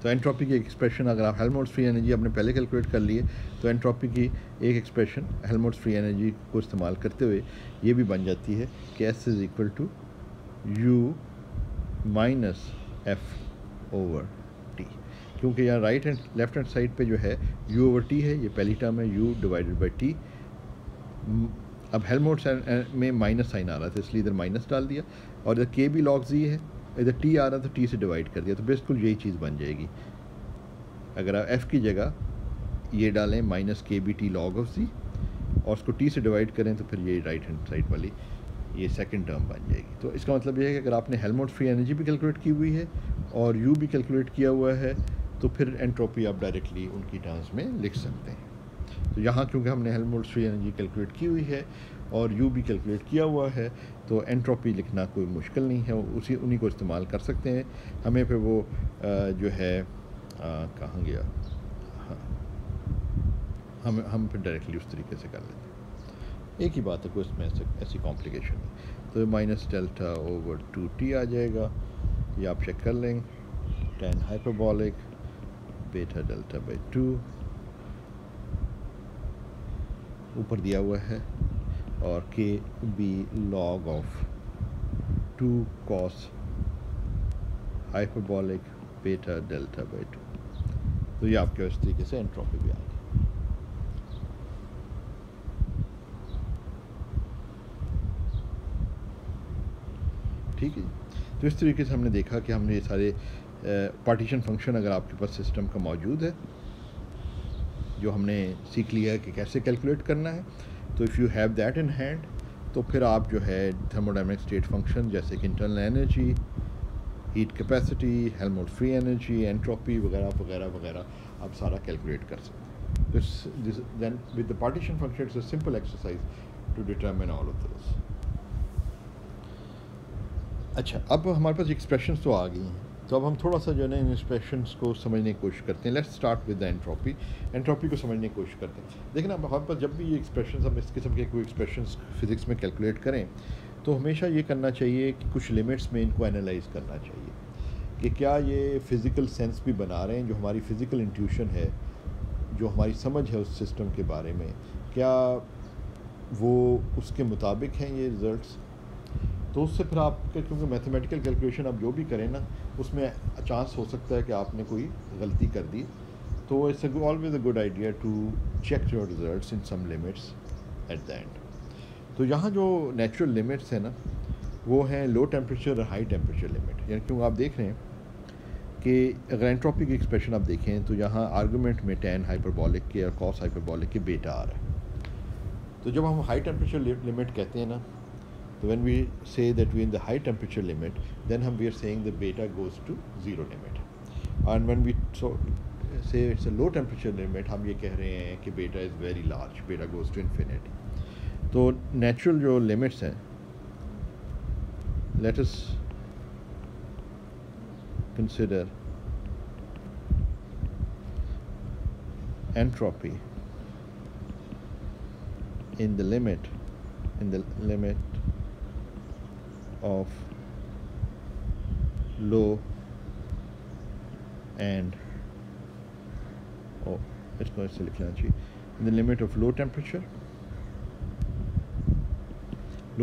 तो एंट्रोपी की एक्सप्रेशन, अगर आप हेल्महोल्ट्ज़ फ्री एनर्जी आपने पहले कैलकुलेट कर लिए तो एंट्रोपी की एक एक्सप्रेशन हेल्महोल्ट्ज़ फ्री एनर्जी को इस्तेमाल करते हुए ये भी बन जाती है कि S is equal to U minus F over T, क्योंकि यहाँ right and left hand side पे जो है U ओवर T है, ये पहली टर्म है U डिवाइडेड बाई T। अब हेल्महोल्ट्ज़ में माइनस साइन आ रहा था इसलिए इधर माइनस डाल दिया, और इधर K भी लॉग Z है, इधर T आ रहा था T से डिवाइड कर दिया, तो बिल्कुल यही चीज़ बन जाएगी। अगर आप F की जगह ये डालें minus KBT log of Z और उसको T से डिवाइड करें तो फिर ये राइट हैंड साइड वाली ये सेकंड टर्म बन जाएगी। तो इसका मतलब ये है कि अगर आपने हेल्महोल्ट्ज़ फ्री एनर्जी भी कैलकुलेट की हुई है और U भी कैलकुलेट किया हुआ है तो फिर एंट्रोपी आप डायरेक्टली उनकी टर्म्स में लिख सकते हैं। तो यहाँ क्योंकि हमने हेल्महोल्ट्ज़ फ्री एनर्जी कैलकुलेट की हुई है और U भी कैलकुलेट किया हुआ है तो एंट्रोपी लिखना कोई मुश्किल नहीं है, उन्हीं को इस्तेमाल कर सकते हैं। हमें फिर वो जो है कहाँ गया, हाँ, हम फिर डायरेक्टली उस तरीके से कर लेते हैं। एक ही बात है, कोई इसमें ऐसी कॉम्प्लिकेशन नहीं। तो माइनस डेल्टा ओवर 2T आ जाएगा, ये आप चेक कर लेंगे, tan hyperbolic beta delta by 2 ऊपर दिया हुआ है और KB log of 2 cos hyperbolic beta delta by 2। तो ये आपके इस तरीके से एंट्रोपी भी आ गई। ठीक है, तो इस तरीके से हमने देखा कि हमने ये सारे पार्टीशन फंक्शन अगर आपके पास सिस्टम का मौजूद है जो हमने सीख लिया है कि कैसे कैलकुलेट करना है, तो if you have that in hand तो फिर आप जो है थर्मोडायनेमिक स्टेट फंक्शन जैसे कि internal energy, heat capacity, Helmholtz free energy, entropy वगैरह वगैरह वगैरह आप सारा कैलकुलेट कर सकते हैं। This then with the partition function it's a simple exercise to determine all of this. अच्छा, अब हमारे पास एक्सप्रेशंस तो आ गई हैं, तो अब हम थोड़ा सा जो है ना इन एक्सप्रेशंस को समझने की कोशिश करते हैं। Let's start with the entropy. Entropy को समझने की कोशिश करते हैं। देखिए ना, हमारे पास जब भी ये एक्सप्रेशंस, हम इस किस्म के कोई एक्सप्रेशंस फिज़िक्स में कैलकुलेट करें तो हमेशा ये करना चाहिए कि कुछ लिमिट्स में इनको एनालाइज करना चाहिए कि क्या ये फ़िज़िकल सेंस भी बना रहे हैं, जो हमारी फ़िज़िकल इंट्यूशन है, जो हमारी समझ है उस सिस्टम के बारे में, क्या वो उसके मुताबिक हैं ये रिज़ल्ट्स। तो उससे फिर आप, क्योंकि मैथमेटिकल कैलकुलेशन आप जो भी करें ना, उसमें चांस हो सकता है कि आपने कोई गलती कर दी, तो it's always a good idea to check your results in some limits at the end. तो यहाँ जो नेचुरल लिमिट्स हैं ना, वो हैं लो टेम्परेचर और हाई टेम्परेचर लिमिट। यानी क्योंकि आप देख रहे हैं कि अगर एंट्रोपी की एक्सप्रेशन आप देखें तो यहाँ आर्गूमेंट में tan हाइपरबॉलिक के और cos हाइपरबॉलिक के बीटा आ रहा है। तो जब हम हाई टेम्परेचर लिमिट कहते हैं ना, तो when we say that we in the high temperature limit, then we are saying the beta goes to zero limit. And when we say it's a low temperature limit, हम ये कह रहे हैं कि beta is very large, beta goes to infinity. तो natural जो limits हैं, let us consider entropy in the limit of low and इसको ऐसे लिखना चाहिए, in the limit of low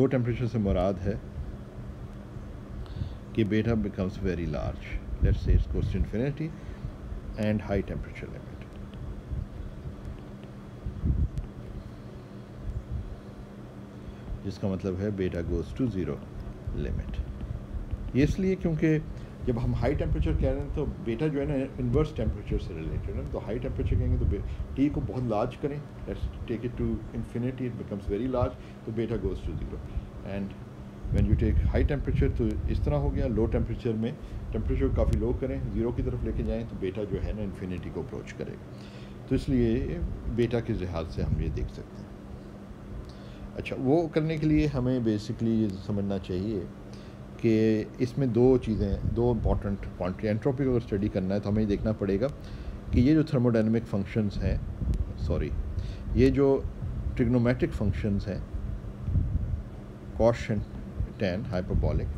temperature से मुराद है कि beta becomes very large, let's say it goes to infinity, and high temperature limit, जिसका मतलब है beta goes to zero limit. ये इसलिए क्योंकि जब हम हाई टेम्परेचर कह रहे हैं तो बेटा जो है ना इन्वर्स टेम्परेचर से रिलेटेड है। तो हाई टेम्परेचर कहेंगे तो टी को बहुत लार्ज करें, let's take it to infinity, it becomes very large, तो beta goes to zero. And when you take high temperature तो इस तरह हो गया। लो टेम्परेचर में टेम्परेचर को काफ़ी लो करें, ज़ीरो की तरफ लेके जाएँ, तो बेटा जो है ना इन्फिनिटी को अप्रोच करेगा। तो इसलिए बेटा के लिहाज से हम ये देख सकते हैं। अच्छा, वो करने के लिए हमें बेसिकली ये समझना चाहिए कि इसमें दो चीज़ें, दो इम्पॉर्टेंट क्वांटिटी। एंट्रोपी को अगर स्टडी करना है तो हमें देखना पड़ेगा कि ये जो थर्मोडायनेमिक फंक्शंस हैं, ये जो ट्रिग्नोमेट्रिक फंक्शंस हैं, कॉस एंड टैन हाइपरबॉलिक,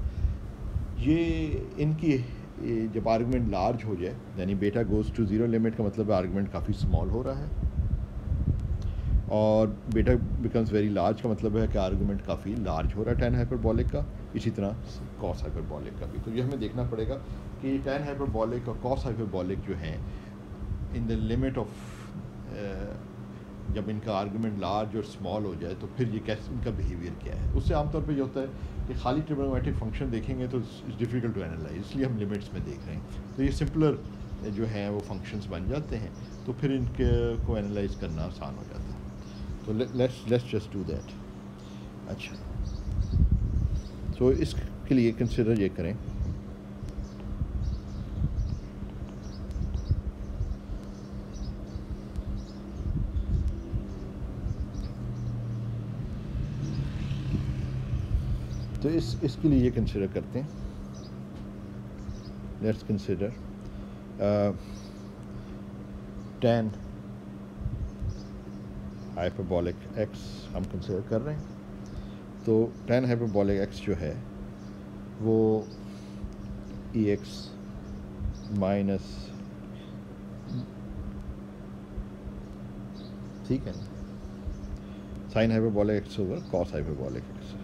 ये इनकी जब आर्गुमेंट लार्ज हो जाए, यानी बेटा गोज़ टू ज़ीरो लिमिट का मतलब आर्गुमेंट काफ़ी स्मॉल हो रहा है, और बेटा बिकम्स वेरी लार्ज का मतलब है कि आर्गुमेंट काफ़ी लार्ज हो रहा है टैन हाइपरबॉलिक का, इसी तरह कॉस हाइपरबॉलिक का भी। तो ये हमें देखना पड़ेगा कि टैन हाइपरबॉलिक और कॉस हाइपरबॉलिक जो हैं, इन द लिमिट ऑफ, जब इनका आर्गुमेंट लार्ज और स्मॉल हो जाए तो फिर ये कैसे, इनका बिहेवियर क्या है। उससे आमतौर पे ये होता है कि खाली ट्रिग्नोमेट्रिक फंक्शन देखेंगे तो इट्स डिफ़िकल्ट टू एनालाइज, इसलिए हम लिमिट्स में देख रहे हैं। तो ये सिंपलर जो हैं वो फंक्शंस बन जाते हैं, तो फिर इनके को एनालाइज करना आसान हो जाता है। तो लेट्स जस्ट डू दैट। अच्छा, तो इसके लिए कंसिडर ये करें तो इसके लिए ये कंसिडर करते हैं, let's consider tan hyperbolic x हम कंसिडर कर रहे हैं। तो tan हाइपरबॉलिक x जो है वो ex माइनस, ठीक है, sign hyperbolic x over cos hyperbolic x,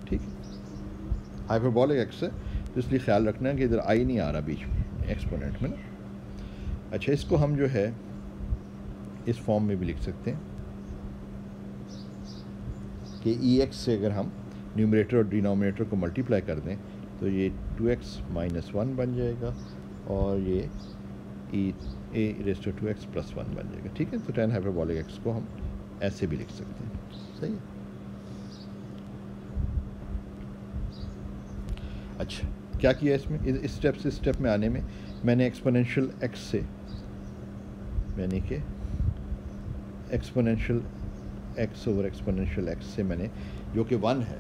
ठीक है। हाइपरबॉलिक x है तो इसलिए ख्याल रखना है कि इधर आई नहीं आ रहा बीच में एक्सपोनेंट में ना। अच्छा, इसको हम जो है इस फॉर्म में भी लिख सकते हैं कि ex से अगर हम न्यूमरेटर और डिनोमिनेटर को मल्टीप्लाई कर दें तो ये 2x माइनस 1 बन जाएगा, और ये a raise to 2x plus 1 बन जाएगा, ठीक है। तो tan हाइपरबॉलिक x को हम ऐसे भी लिख सकते हैं, सही है। अच्छा, क्या किया इसमें, इस स्टेप से स्टेप में आने में मैंने एक्सपोनेंशियल एक्स से, यानी कि exponential x over exponential x से मैंने, जो कि 1 है,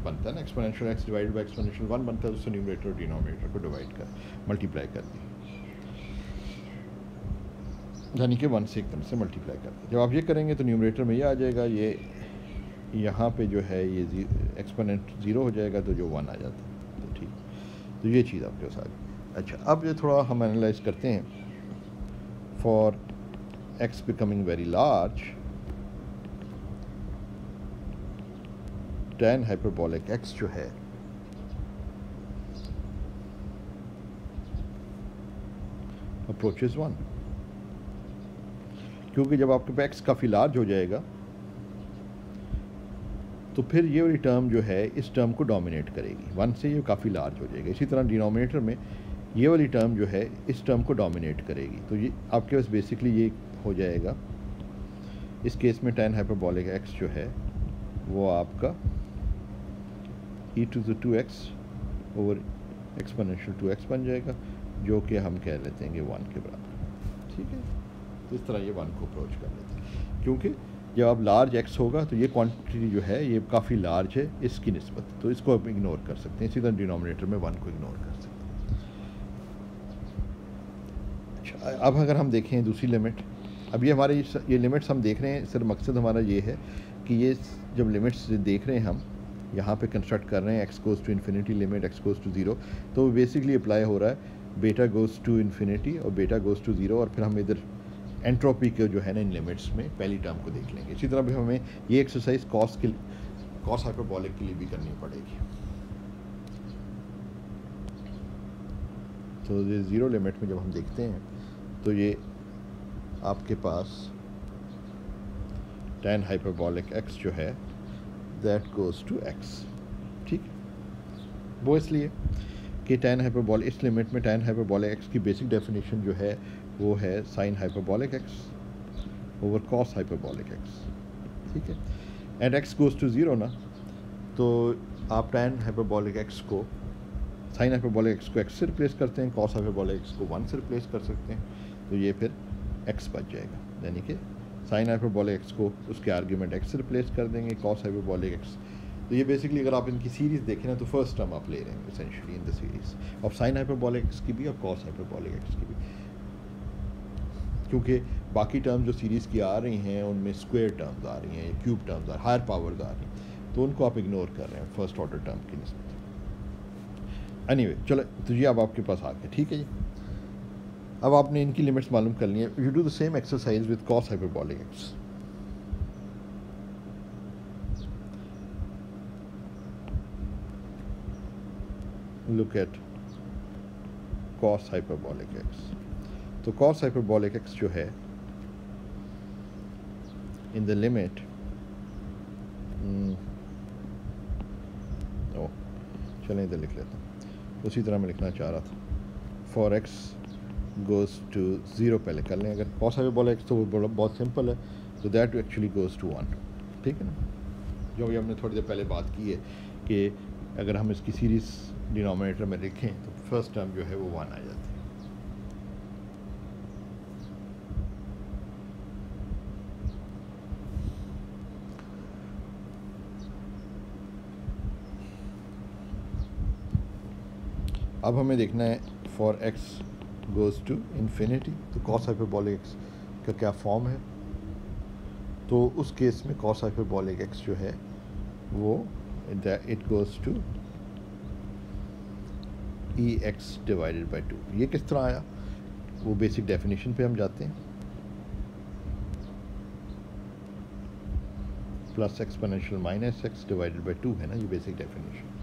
बनता है ना, exponential x divide by exponential 1 बनता है, उससे न्यूमरेटर और डिनोमिनेटर को डिवाइड कर मल्टीप्लाई कर दिया, यानी कि 1 से एकदम से मल्टीप्लाई कर दिया। जब आप ये करेंगे तो न्यूमरेटर में ये आ जाएगा, ये यहाँ पे जो है ये एक्सपोनेंट 0 हो जाएगा, तो जो 1 आ जाता है, तो ठीक। तो ये चीज़ आपके पास आ गई। अच्छा, अब ये थोड़ा हम एनालाइज करते हैं। For x becoming very large, tan hyperbolic x जो है अप्रोचेस 1, क्योंकि जब आपके पास एक्स काफ़ी लार्ज हो जाएगा तो फिर ये वाली टर्म जो है इस टर्म को डोमिनेट करेगी, 1 से ये काफ़ी लार्ज हो जाएगा। इसी तरह डिनोमिनेटर में ये वाली टर्म जो है इस टर्म को डोमिनेट करेगी, तो ये आपके पास बेसिकली ये हो जाएगा। इस केस में tan हाइपरबोलिक एक्स जो है वो आपका e⁻² ओवर एक्सपोनेंशियल 2x बन जाएगा, जो कि हम कह लेते हैं कि 1 के बराबर, ठीक है। तो इस तरह ये 1 को अप्रोच कर लेते हैं, क्योंकि जब आप लार्ज x होगा तो ये क्वांटिटी जो है ये काफ़ी लार्ज है इसकी निस्बत, तो इसको आप इग्नोर कर सकते हैं। इसी तरह डिनोमिनेटर में 1 को इग्नोर कर सकते हैं। अच्छा, अब अगर हम देखें दूसरी लिमिट, अब ये हमारे ये लिमिट्स हम देख रहे हैं, सर मकसद हमारा ये है कि ये जब लिमिट्स देख रहे हैं हम यहाँ पे कंस्ट्रक्ट कर रहे हैं, x goes to infinity limit x goes to 0, तो बेसिकली अप्लाई हो रहा है बीटा गोज़ टू इन्फिनिटी और बीटा गोज़ टू 0, और फिर हम इधर एंट्रोपी के जो है ना इन लिमिट्स में पहली टर्म को देख लेंगे। इसी तरह भी हमें ये एक्सरसाइज कॉस हाइपरबोलिक के लिए भी करनी पड़ेगी। तो ये 0 लिमिट में जब हम देखते हैं तो ये आपके पास tan हाइपरबोलिक x जो है दैट गोज़ टू x, ठीक। वो इसलिए कि tan हाइपरबोलिक, इस लिमिट में tan हाइपरबोलिक x की बेसिक डेफिनेशन जो है वो है sin hyperbolic x over cos hyperbolic x, ठीक है। एंड x गोज़ टू 0 ना, तो आप tan हाइपरबोलिक x को, sin हाइपरबोलिक x को x से रिप्लेस करते हैं, cos हाइपरबोलिक x को 1 से रिप्लेस कर सकते हैं, तो ये फिर x बच जाएगा, यानी कि sin हाइपरबोलिक x को उसके आर्ग्यूमेंट x से रिप्लेस कर देंगे, cos हाइपरबोलिक x। तो ये बेसिकली अगर आप इनकी सीरीज़ देखें ना तो फर्स्ट टर्म आप ले रहे हैं essentially in the series of sin hyperbolic x की भी और cos हाइपरबोलिक x की भी, क्योंकि बाकी टर्म जो सीरीज़ की आ रही हैं उनमें स्क्वायर टर्म्स आ रही हैं, क्यूब टर्म्स आ, हायर पावर्स आ रही हैं, तो उनको आप इग्नोर कर रहे हैं फर्स्ट ऑर्डर टर्म की निस्बत। एनीवे चलो, तो ये अब आपके पास आ गया, ठीक है जी। अब आपने इनकी लिमिट्स मालूम कर ली है। You do the same exercise with cos hyperbolic x। Look at cos hyperbolic x। तो cos हाइपरबोलिक x जो है इन द लिमिट, चलें इधर लिख लेता हूँ, उसी तरह मैं लिखना चाह रहा था, फॉर x गोज़ टू 0 पहले कर लें। अगर cos हाइपरबोलिक x तो वो बहुत सिंपल है, तो दैट एक्चुअली गोज़ टू 1, ठीक है ना। जो भी हमने थोड़ी देर पहले बात की है कि अगर हम इसकी सीरीज़ डिनोमिनेटर में लिखें तो फर्स्ट टर्म जो है वो 1 आ जाती है। अब हमें देखना है for x goes to infinity, तो cos हाइपरबोलिक x का क्या फॉर्म है। तो उस केस में cos हाइपरबोलिक x जो है वो it goes to ex divided by 2। ये किस तरह आया, वो बेसिक डेफिनेशन पे हम जाते हैं, plus exponential minus x divided by 2 है ना, ये बेसिक डेफिनेशन।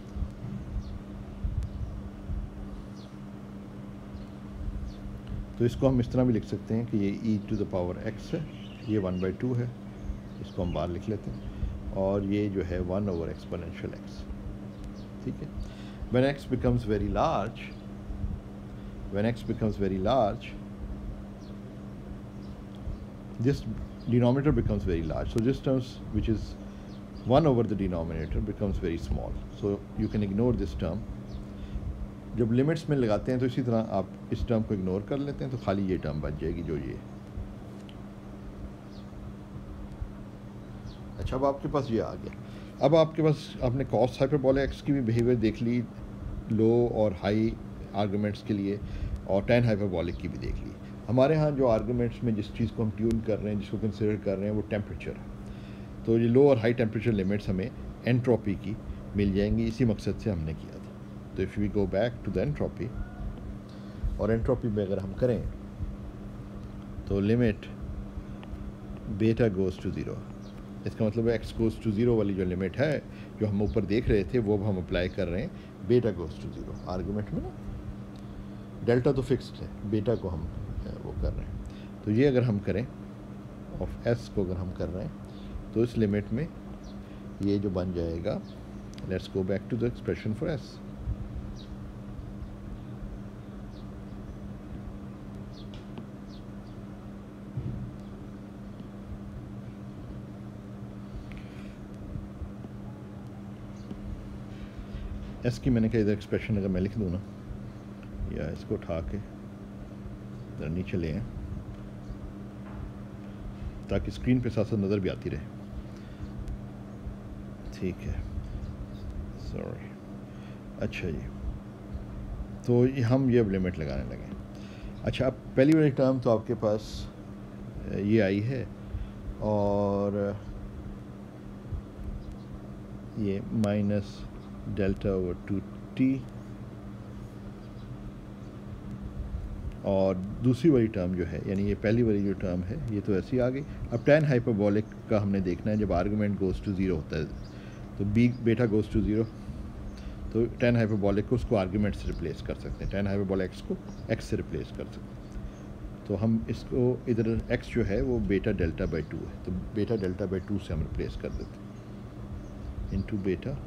तो इसको हम इस तरह भी लिख सकते हैं कि ये e⁻x है, ये 1/2 है, इसको हम बाहर लिख लेते हैं, और ये जो है 1 ओवर एक्सपोनेंशियल x, ठीक है। when x becomes very large, this denominator becomes very large, so this term which is 1 over the denominator becomes very small, so you can ignore this term जब लिमिट्स में लगाते हैं तो इसी तरह आप इस टर्म को इग्नोर कर लेते हैं तो खाली ये टर्म बच जाएगी जो ये। अच्छा, अब आपके पास ये आ गया। अब आपके पास आपने कॉस हाइपरबोलिक एक्स की भी बिहेवियर देख ली लो और हाई आर्गूमेंट्स के लिए, और टेन हाइपरबोलिक की भी देख ली। हमारे यहाँ जो आर्गूमेंट्स में जिस चीज़ को हम ट्यून कर रहे हैं, जिसको कंसिडर कर रहे हैं, वो टेम्परेचर है। तो ये लो और हाई टेम्परेचर लिमिट्स हमें एंट्रोपी की मिल जाएंगी, इसी मकसद से हमने किया था। तो if we go back to the entropy, और एंट्रोपी में अगर हम करें तो limit beta goes to zero, इसका मतलब एक्स गोज़ टू ज़ीरो वाली जो लिमिट है जो हम ऊपर देख रहे थे वो हम अप्लाई कर रहे हैं beta goes to zero argument में ना। डेल्टा तो फिक्स्ड है, बीटा को हम वो कर रहे हैं। तो ये अगर हम करें ऑफ एस को अगर हम कर रहे हैं तो इस लिमिट में ये जो बन जाएगा, let's go back to the expression for s. S की मैंने कहा इधर एक्सप्रेशन अगर मैं लिख दूँ ना, या इसको उठा के इधर नीचे ले आएं ताकि स्क्रीन पे साथ साथ नज़र भी आती रहे। ठीक है, सॉरी। अच्छा जी, तो हम ये अब लिमिट लगाने लगे। अच्छा, अब पहली वाली टर्म तो आपके पास ये आई है, और ये माइनस डेल्टा ओवर 2t, और दूसरी वाली टर्म जो है यानी ये पहली वाली जो टर्म है ये तो ऐसी आ गई। अब टेन हाइपरबोलिक का हमने देखना है, जब आर्गूमेंट गोज़ टू ज़ीरो होता है तो बीटा गोज़ टू ज़ीरो, तो टेन हाइपरबोलिक को उसको आर्गूमेंट से रिप्लेस कर सकते हैं, टेन हाइपरबोलिक एक्स को एक्स से रिप्लेस कर सकते हैं। तो हम इसको इधर एक्स जो है वो बीटा डेल्टा बाई टू है, तो बीटा डेल्टा बाई टू से हम रिप्लेस कर देते हैं into beta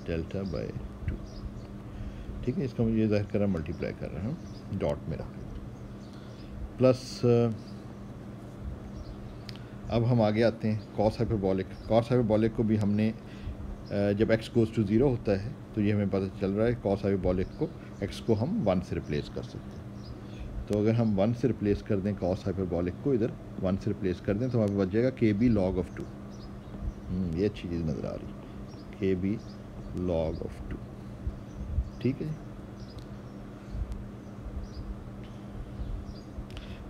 delta by two. ठीक है, इसका मुझे ज़ाहिर कर रहा मल्टीप्लाई कर रहा हूँ डॉट में रख, प्लस अब हम आगे आते हैं कॉस हाइपरबोलिक। कॉस हाइपरबोलिक को भी हमने जब एक्स गोज़ टू ज़ीरो होता है तो ये हमें पता चल रहा है कॉस हाइपरबोलिक को एक्स को हम वन से रिप्लेस कर सकते हैं। तो अगर हम वन से रिप्लेस कर दें कॉस हाइपरबोलिक को, इधर वन से रिप्लेस कर दें तो हमें बच जाएगा के बी लॉग ऑफ टू। ये अच्छी चीज़ नज़र आ रही, के बी लॉग ऑफ टू। ठीक है,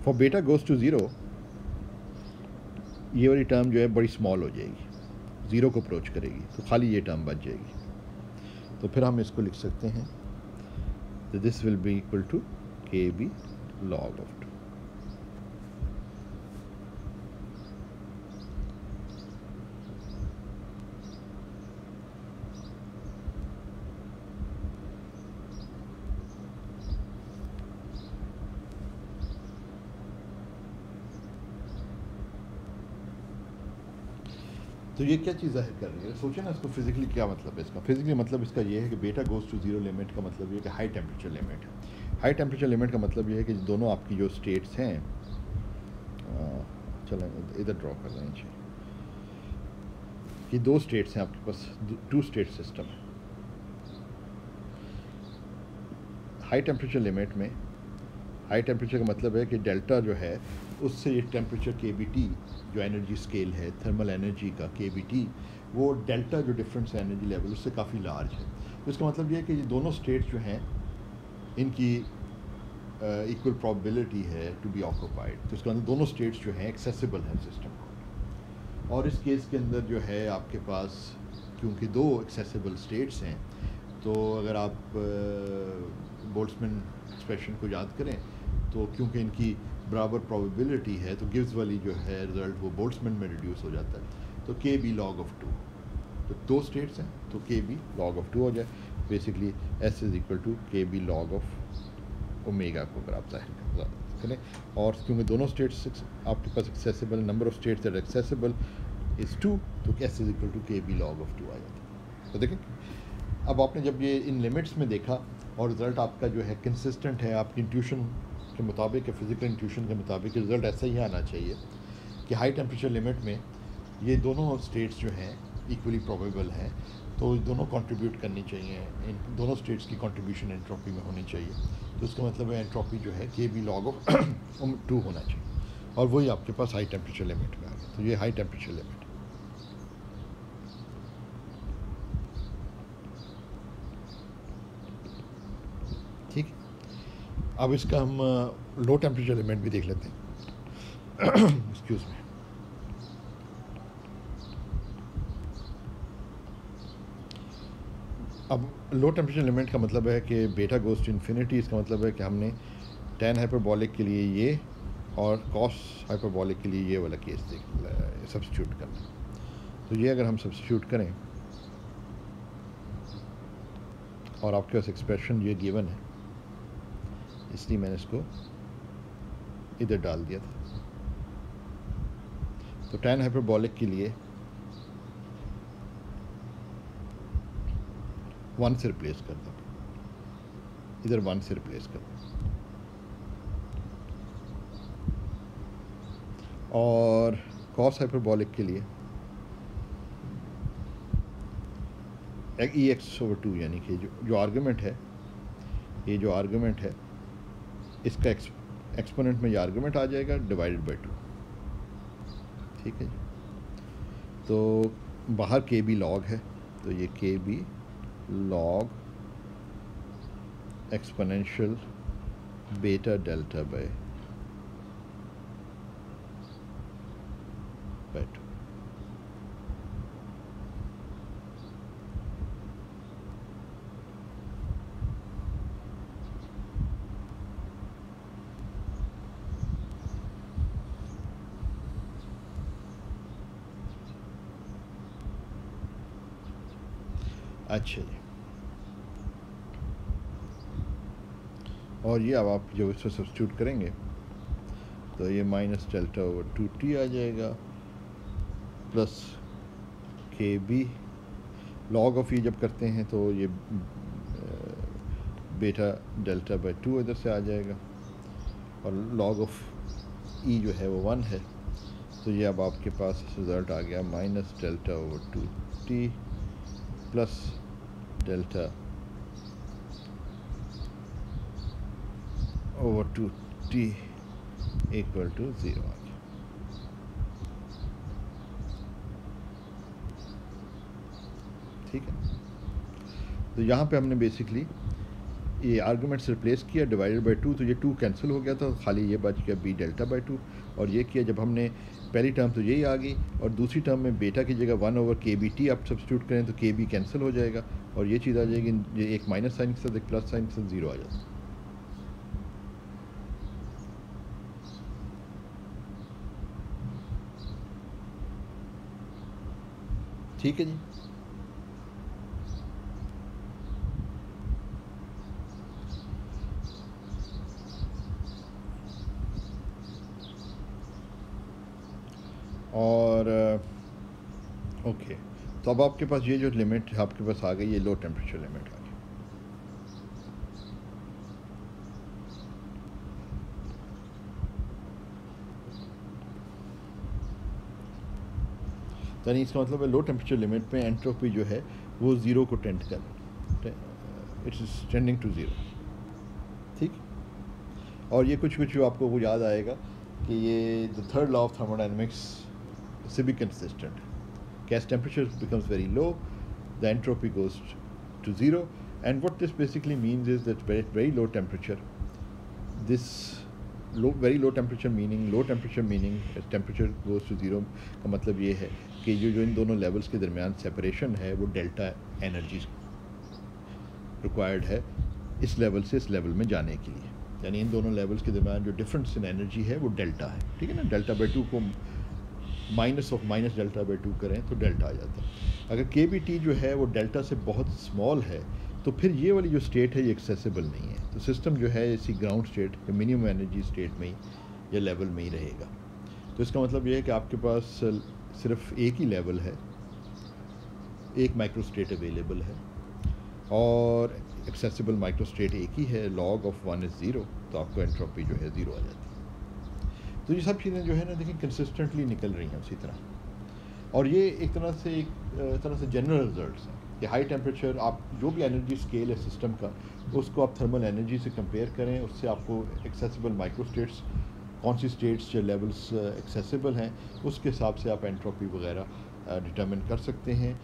for beta goes to zero ये वाली टर्म जो है बड़ी स्मॉल हो जाएगी, ज़ीरो को अप्रोच करेगी, तो खाली ये टर्म बच जाएगी। तो फिर हम इसको लिख सकते हैं तो this will be equal to के बी लॉग ऑफ टू। तो ये क्या चीज़ जाहिर कर रही है, सोचें ना इसको फिजिकली क्या मतलब है इसका। फिजिकली मतलब इसका ये है कि beta goes to zero limit का मतलब ये है कि हाई टेम्परेचर लिमिट है। हाई टेम्परेचर लिमिट का मतलब ये है कि दोनों आपकी जो स्टेट्स हैं, चलें इधर ड्रॉ कर लें चाहिए कि दो स्टेट्स हैं आपके पास, टू स्टेट सिस्टम है। हाई टेम्परेचर लिमिट में हाई टेम्परेचर का मतलब है कि डेल्टा जो है उससे ये टेम्परेचर के बी टी जो एनर्जी स्केल है थर्मल एनर्जी का के बी टी, वो डेल्टा जो डिफरेंस है एनर्जी लेवल उससे काफ़ी लार्ज है। तो इसका मतलब ये है कि ये दोनों स्टेट्स जो हैं इनकी इक्वल प्रोबेबिलिटी है टू बी ऑक्यूपाइड। तो इसका मतलब दोनों स्टेट्स जो हैं एक्सेसिबल हैं सिस्टम को। और इस केस के अंदर जो है आपके पास क्योंकि दो एक्सेसिबल स्टेट्स हैं, तो अगर आप बोल्ट्जमैन एक्सप्रेशन को याद करें तो क्योंकि इनकी बराबर प्रोबेबिलिटी है तो गिब्स वाली जो है रिज़ल्ट वो बोल्ट्जमैन में रिड्यूस हो जाता है। तो के बी लॉग ऑफ टू, तो दो स्टेट्स हैं तो के बी लॉग ऑफ टू हो जाए। Basically s is equal to के बी लॉग ऑफ ओमेगा को अगर आप जाहिर करें, और क्योंकि दोनों स्टेट्स आपके पास accessible, number of states that accessible is two, तो एस इज़ इक्वल टू के बी लॉग ऑफ टू आ जाता है। तो देखें अब आपने जब ये इन लिमिट्स में देखा और रिज़ल्ट आपका जो है कंसिस्टेंट है, आपकी इंट्यूशन के मुताबिक, फिज़िकल इंट्यूशन के मुताबिक रिज़ल्ट ऐसा ही आना चाहिए कि हाई टेम्परेचर लिमिट में ये दोनों स्टेट्स जो हैं इक्वली प्रोबेबल हैं, तो दोनों कंट्रीब्यूट करनी चाहिए, इन दोनों स्टेट्स की कंट्रीब्यूशन एंट्रोपी में होनी चाहिए। तो इसका मतलब है एंट्रोपी जो है के बी लॉग ऑफ 2 होना चाहिए, और वही आपके पास हाई टेम्परेचर लिमिट में आ गया। तो ये हाई टेम्परेचर लिमिट। ठीक, अब इसका हम लो टेम्परेचर लिमिट भी देख लेते हैं। Excuse me. अब लो टेम्परेचर लिमिट का मतलब है कि बेटा गोज़ टू इन्फिनिटी। इसका मतलब है कि हमने tan हाइपरबॉलिक के लिए ये और cos हाइपरबॉलिक के लिए ये वाला केस सब्स्टिट्यूट करना। तो ये अगर हम सब्स्टिट्यूट करें और आपके पास एक्सप्रेशन ये गिवन है, इसलिए मैंने इसको इधर डाल दिया था। तो tan हाइपरबॉलिक के लिए 1 से रिप्लेस कर दो, इधर 1 से रिप्लेस कर दो, और cos हाइपरबॉलिक के लिए ex/2, यानी कि जो आर्गुमेंट है, ये जो आर्गुमेंट है इसका एक्सपोनेंट में ये आर्गुमेंट आ जाएगा डिवाइडेड बाय 2। ठीक है जी। तो बाहर के बी लॉग है, तो ये के बी लॉग एक्सपोनेंशियल बेटा डेल्टा बाय 2। अच्छा जी, और ये अब आप जब इसको सब्स्टिट्यूट करेंगे तो ये -डेल्टा/2t आ जाएगा, प्लस के बी लॉग ऑफ ई जब करते हैं तो ये बेटा डेल्टा बाय 2 इधर से आ जाएगा, और लॉग ऑफ ई जो है वो 1 है। तो ये अब आपके पास रिज़ल्ट आ गया -डेल्टा/2t प्लस डेल्टा/2t इक्वल टू 0 आ गया। ठीक है, तो यहाँ पे हमने बेसिकली ये आर्गुमेंट्स रिप्लेस किया डिवाइडेड बाय 2, तो ये 2 कैंसिल हो गया था, खाली ये बच गया b डेल्टा/2। और ये किया जब हमने पहली टर्म तो यही आ गई, और दूसरी टर्म में बेटा की जगह 1/kbt आप सब्स्टिट्यूट करें तो kb कैंसिल हो जाएगा, और ये चीज़ आ जाएगी, ये एक माइनस साइन के साथ एक प्लस साइन के साथ 0 आ जाता है। ठीक है जी। और ओके, तो अब आपके पास ये जो लिमिट आपके पास आ गई, ये लो टेम्परेचर लिमिट आ गई। यानी इसका मतलब है लो टेम्परेचर लिमिट में एंट्रोपी जो है वो 0 को टेंड कर, इट्स टेंडिंग टू 0। ठीक, और ये कुछ जो आपको याद आएगा कि ये the third law of thermodynamics से भी कंसिस्टेंट है। As temperature becomes very low, the entropy goes to 0, and what this basically means is that very low temperature, this very low temperature meaning as temperature goes to 0 का मतलब ये है कि जो इन दोनों लेवल्स के दरमियान सेपरेशन है वो डेल्टा एनर्जी रिक्वायर्ड है इस लेवल से इस लेवल में जाने के लिए। यानी इन दोनों लेवल्स के दरमियान जो डिफरेंस इन एनर्जी है वो डेल्टा है। ठीक है ना, डेल्टा/2 को माइनस डेल्टा/2 करें तो डेल्टा आ जाता है। अगर kbt जो है वो डेल्टा से बहुत स्मॉल है तो फिर ये वाली जो स्टेट है ये एक्सेसिबल नहीं है, तो सिस्टम जो है इसी ग्राउंड स्टेट या मिनिमम एनर्जी स्टेट में ही या लेवल में ही रहेगा। तो इसका मतलब ये है कि आपके पास सिर्फ एक ही लेवल है, एक माइक्रो स्टेट अवेलेबल है, और एक्सेसिबल माइक्रो स्टेट एक ही है, लॉग ऑफ 1 इज़ 0, तो आपको एंट्रोपी जो है 0 आ जाती है। तो ये सब चीज़ें जो है ना देखिए कंसिस्टेंटली निकल रही हैं उसी तरह। और ये एक तरह से जनरल रिजल्ट्स हैं कि हाई टेम्परेचर, आप जो भी एनर्जी स्केल है सिस्टम का, उसको आप थर्मल एनर्जी से कंपेयर करें, उससे आपको एक्सेसिबल माइक्रो स्टेट्स, कौन सी स्टेट्स जो लेवल्स एक्सेसिबल हैं, उसके हिसाब से आप एंट्रोपी वगैरह डिटर्मिन कर सकते हैं,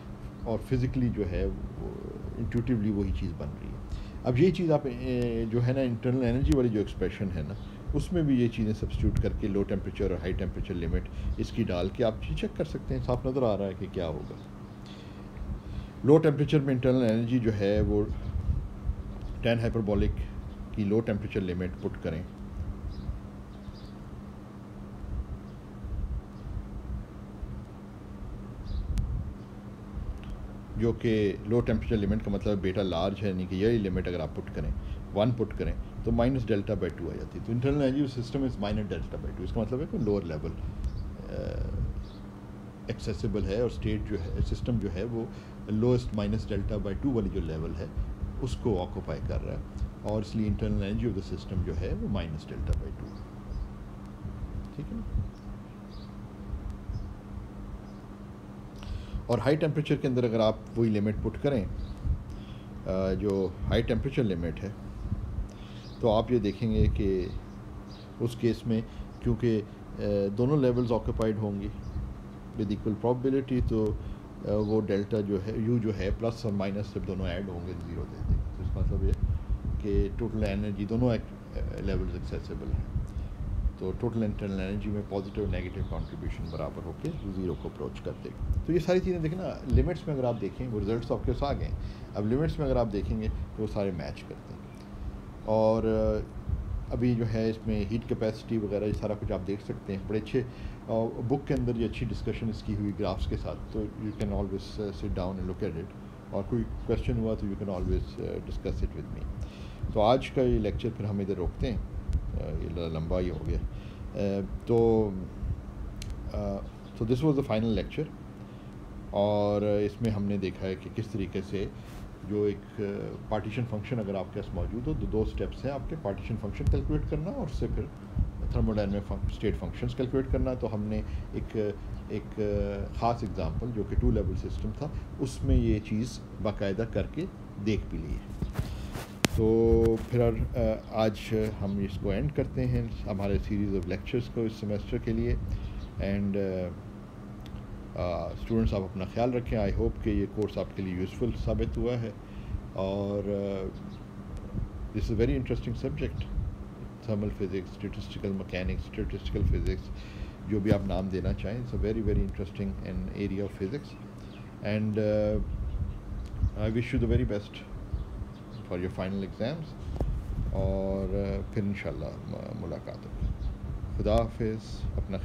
और फिज़िकली जो है वो इंट्यूटिवली वही चीज़ बन रही है। अब यही चीज़ आप जो है ना इंटरनल एनर्जी वाली जो एक्सप्रेशन है ना, उसमें भी ये चीज़ें सब्स्टिट्यूट करके लो टेम्परेचर और हाई टेम्परेचर लिमिट इसकी डाल के आप चेक कर सकते हैं, साफ नज़र आ रहा है कि क्या होगा। लो टेम्परेचर में इंटरनल एनर्जी जो है वो टैन हाइपरबॉलिक की लो टेम्परेचर लिमिट पुट करें, जो कि लो टेम्परेचर लिमिट का मतलब बेटा लार्ज है, यानी कि यही लिमिट अगर आप पुट करें 1 पुट करें तो माइनस डेल्टा बाई 2 आ जाती है। तो internal energy system is minus delta by 2, इसका मतलब है कि लोअर लेवल एक्सेसिबल है, और स्टेट जो है सिस्टम जो है वो लोएस्ट माइनस डेल्टा बाई 2 वाली जो लेवल है उसको ऑक्यूपाई कर रहा है, और इसलिए internal energy of the system जो है वो माइनस डेल्टा बाई 2। ठीक है ना। और हाई टेम्परेचर के अंदर अगर आप वही लिमिट पुट करें जो हाई टेम्परेचर लिमिट है, तो आप ये देखेंगे कि उस केस में क्योंकि दोनों लेवल्स ऑक्यूपाइड होंगी विद इक्वल प्रोबेबिलिटी, तो वो डेल्टा जो है यू जो है प्लस और माइनस जब दोनों ऐड होंगे तो ज़ीरो दे देंगे। तो इसका मतलब ये कि टोटल एनर्जी दोनों लेवल्स एक्सेसिबल हैं, तो टोटल इंटरनल एनर्जी में पॉजिटिव और नेगेटिव कंट्रीब्यूशन बराबर होकर ज़ीरो को अप्रोच कर देगा। तो ये सारी चीज़ें देखें ना, लिमिट्स में अगर आप देखें वो रिजल्ट्स आपके पास आ गए, अब लिमिट्स में अगर आप देखेंगे तो वो सारे मैच करते हैं। और अभी जो है इसमें हीट कैपेसिटी वगैरह ये सारा कुछ आप देख सकते हैं, बड़े अच्छे बुक के अंदर ये अच्छी डिस्कशन इसकी हुई ग्राफ्स के साथ, तो you can always sit down and look at it, और कोई क्वेश्चन हुआ तो you can always discuss it with me. तो आज का ये लेक्चर फिर हम इधर रोकते हैं, ये लंबा ही हो गया। तो this was the final lecture, और इसमें हमने देखा है कि किस तरीके से जो एक पार्टीशन फंक्शन अगर आपके पास मौजूद हो तो दो स्टेप्स हैं आपके, पार्टीशन फंक्शन कैलकुलेट करना और उससे फिर थर्मोडायनामिक स्टेट फंक्शंस कैलकुलेट करना। तो हमने एक ख़ास एग्जांपल जो कि 2 लेवल सिस्टम था उसमें ये चीज़ बाकायदा करके देख भी ली है। तो फिर आज हम इसको एंड करते हैं हमारे सीरीज़ ऑफ लेक्चर्स को इस सेमेस्टर के लिए। एंड स्टूडेंट्स आप अपना ख्याल रखें। आई होप कि ये कोर्स आपके लिए यूज़फुल साबित हुआ है, और this is very interesting subject, thermal physics, statistical mechanics, statistical physics, जो भी आप नाम देना चाहें। It's a very very interesting an area of physics, and I wish you the very best for your final exams, और फिर इंशाल्लाह मुलाकात होगी। खुदा हाफ़िज़, अपना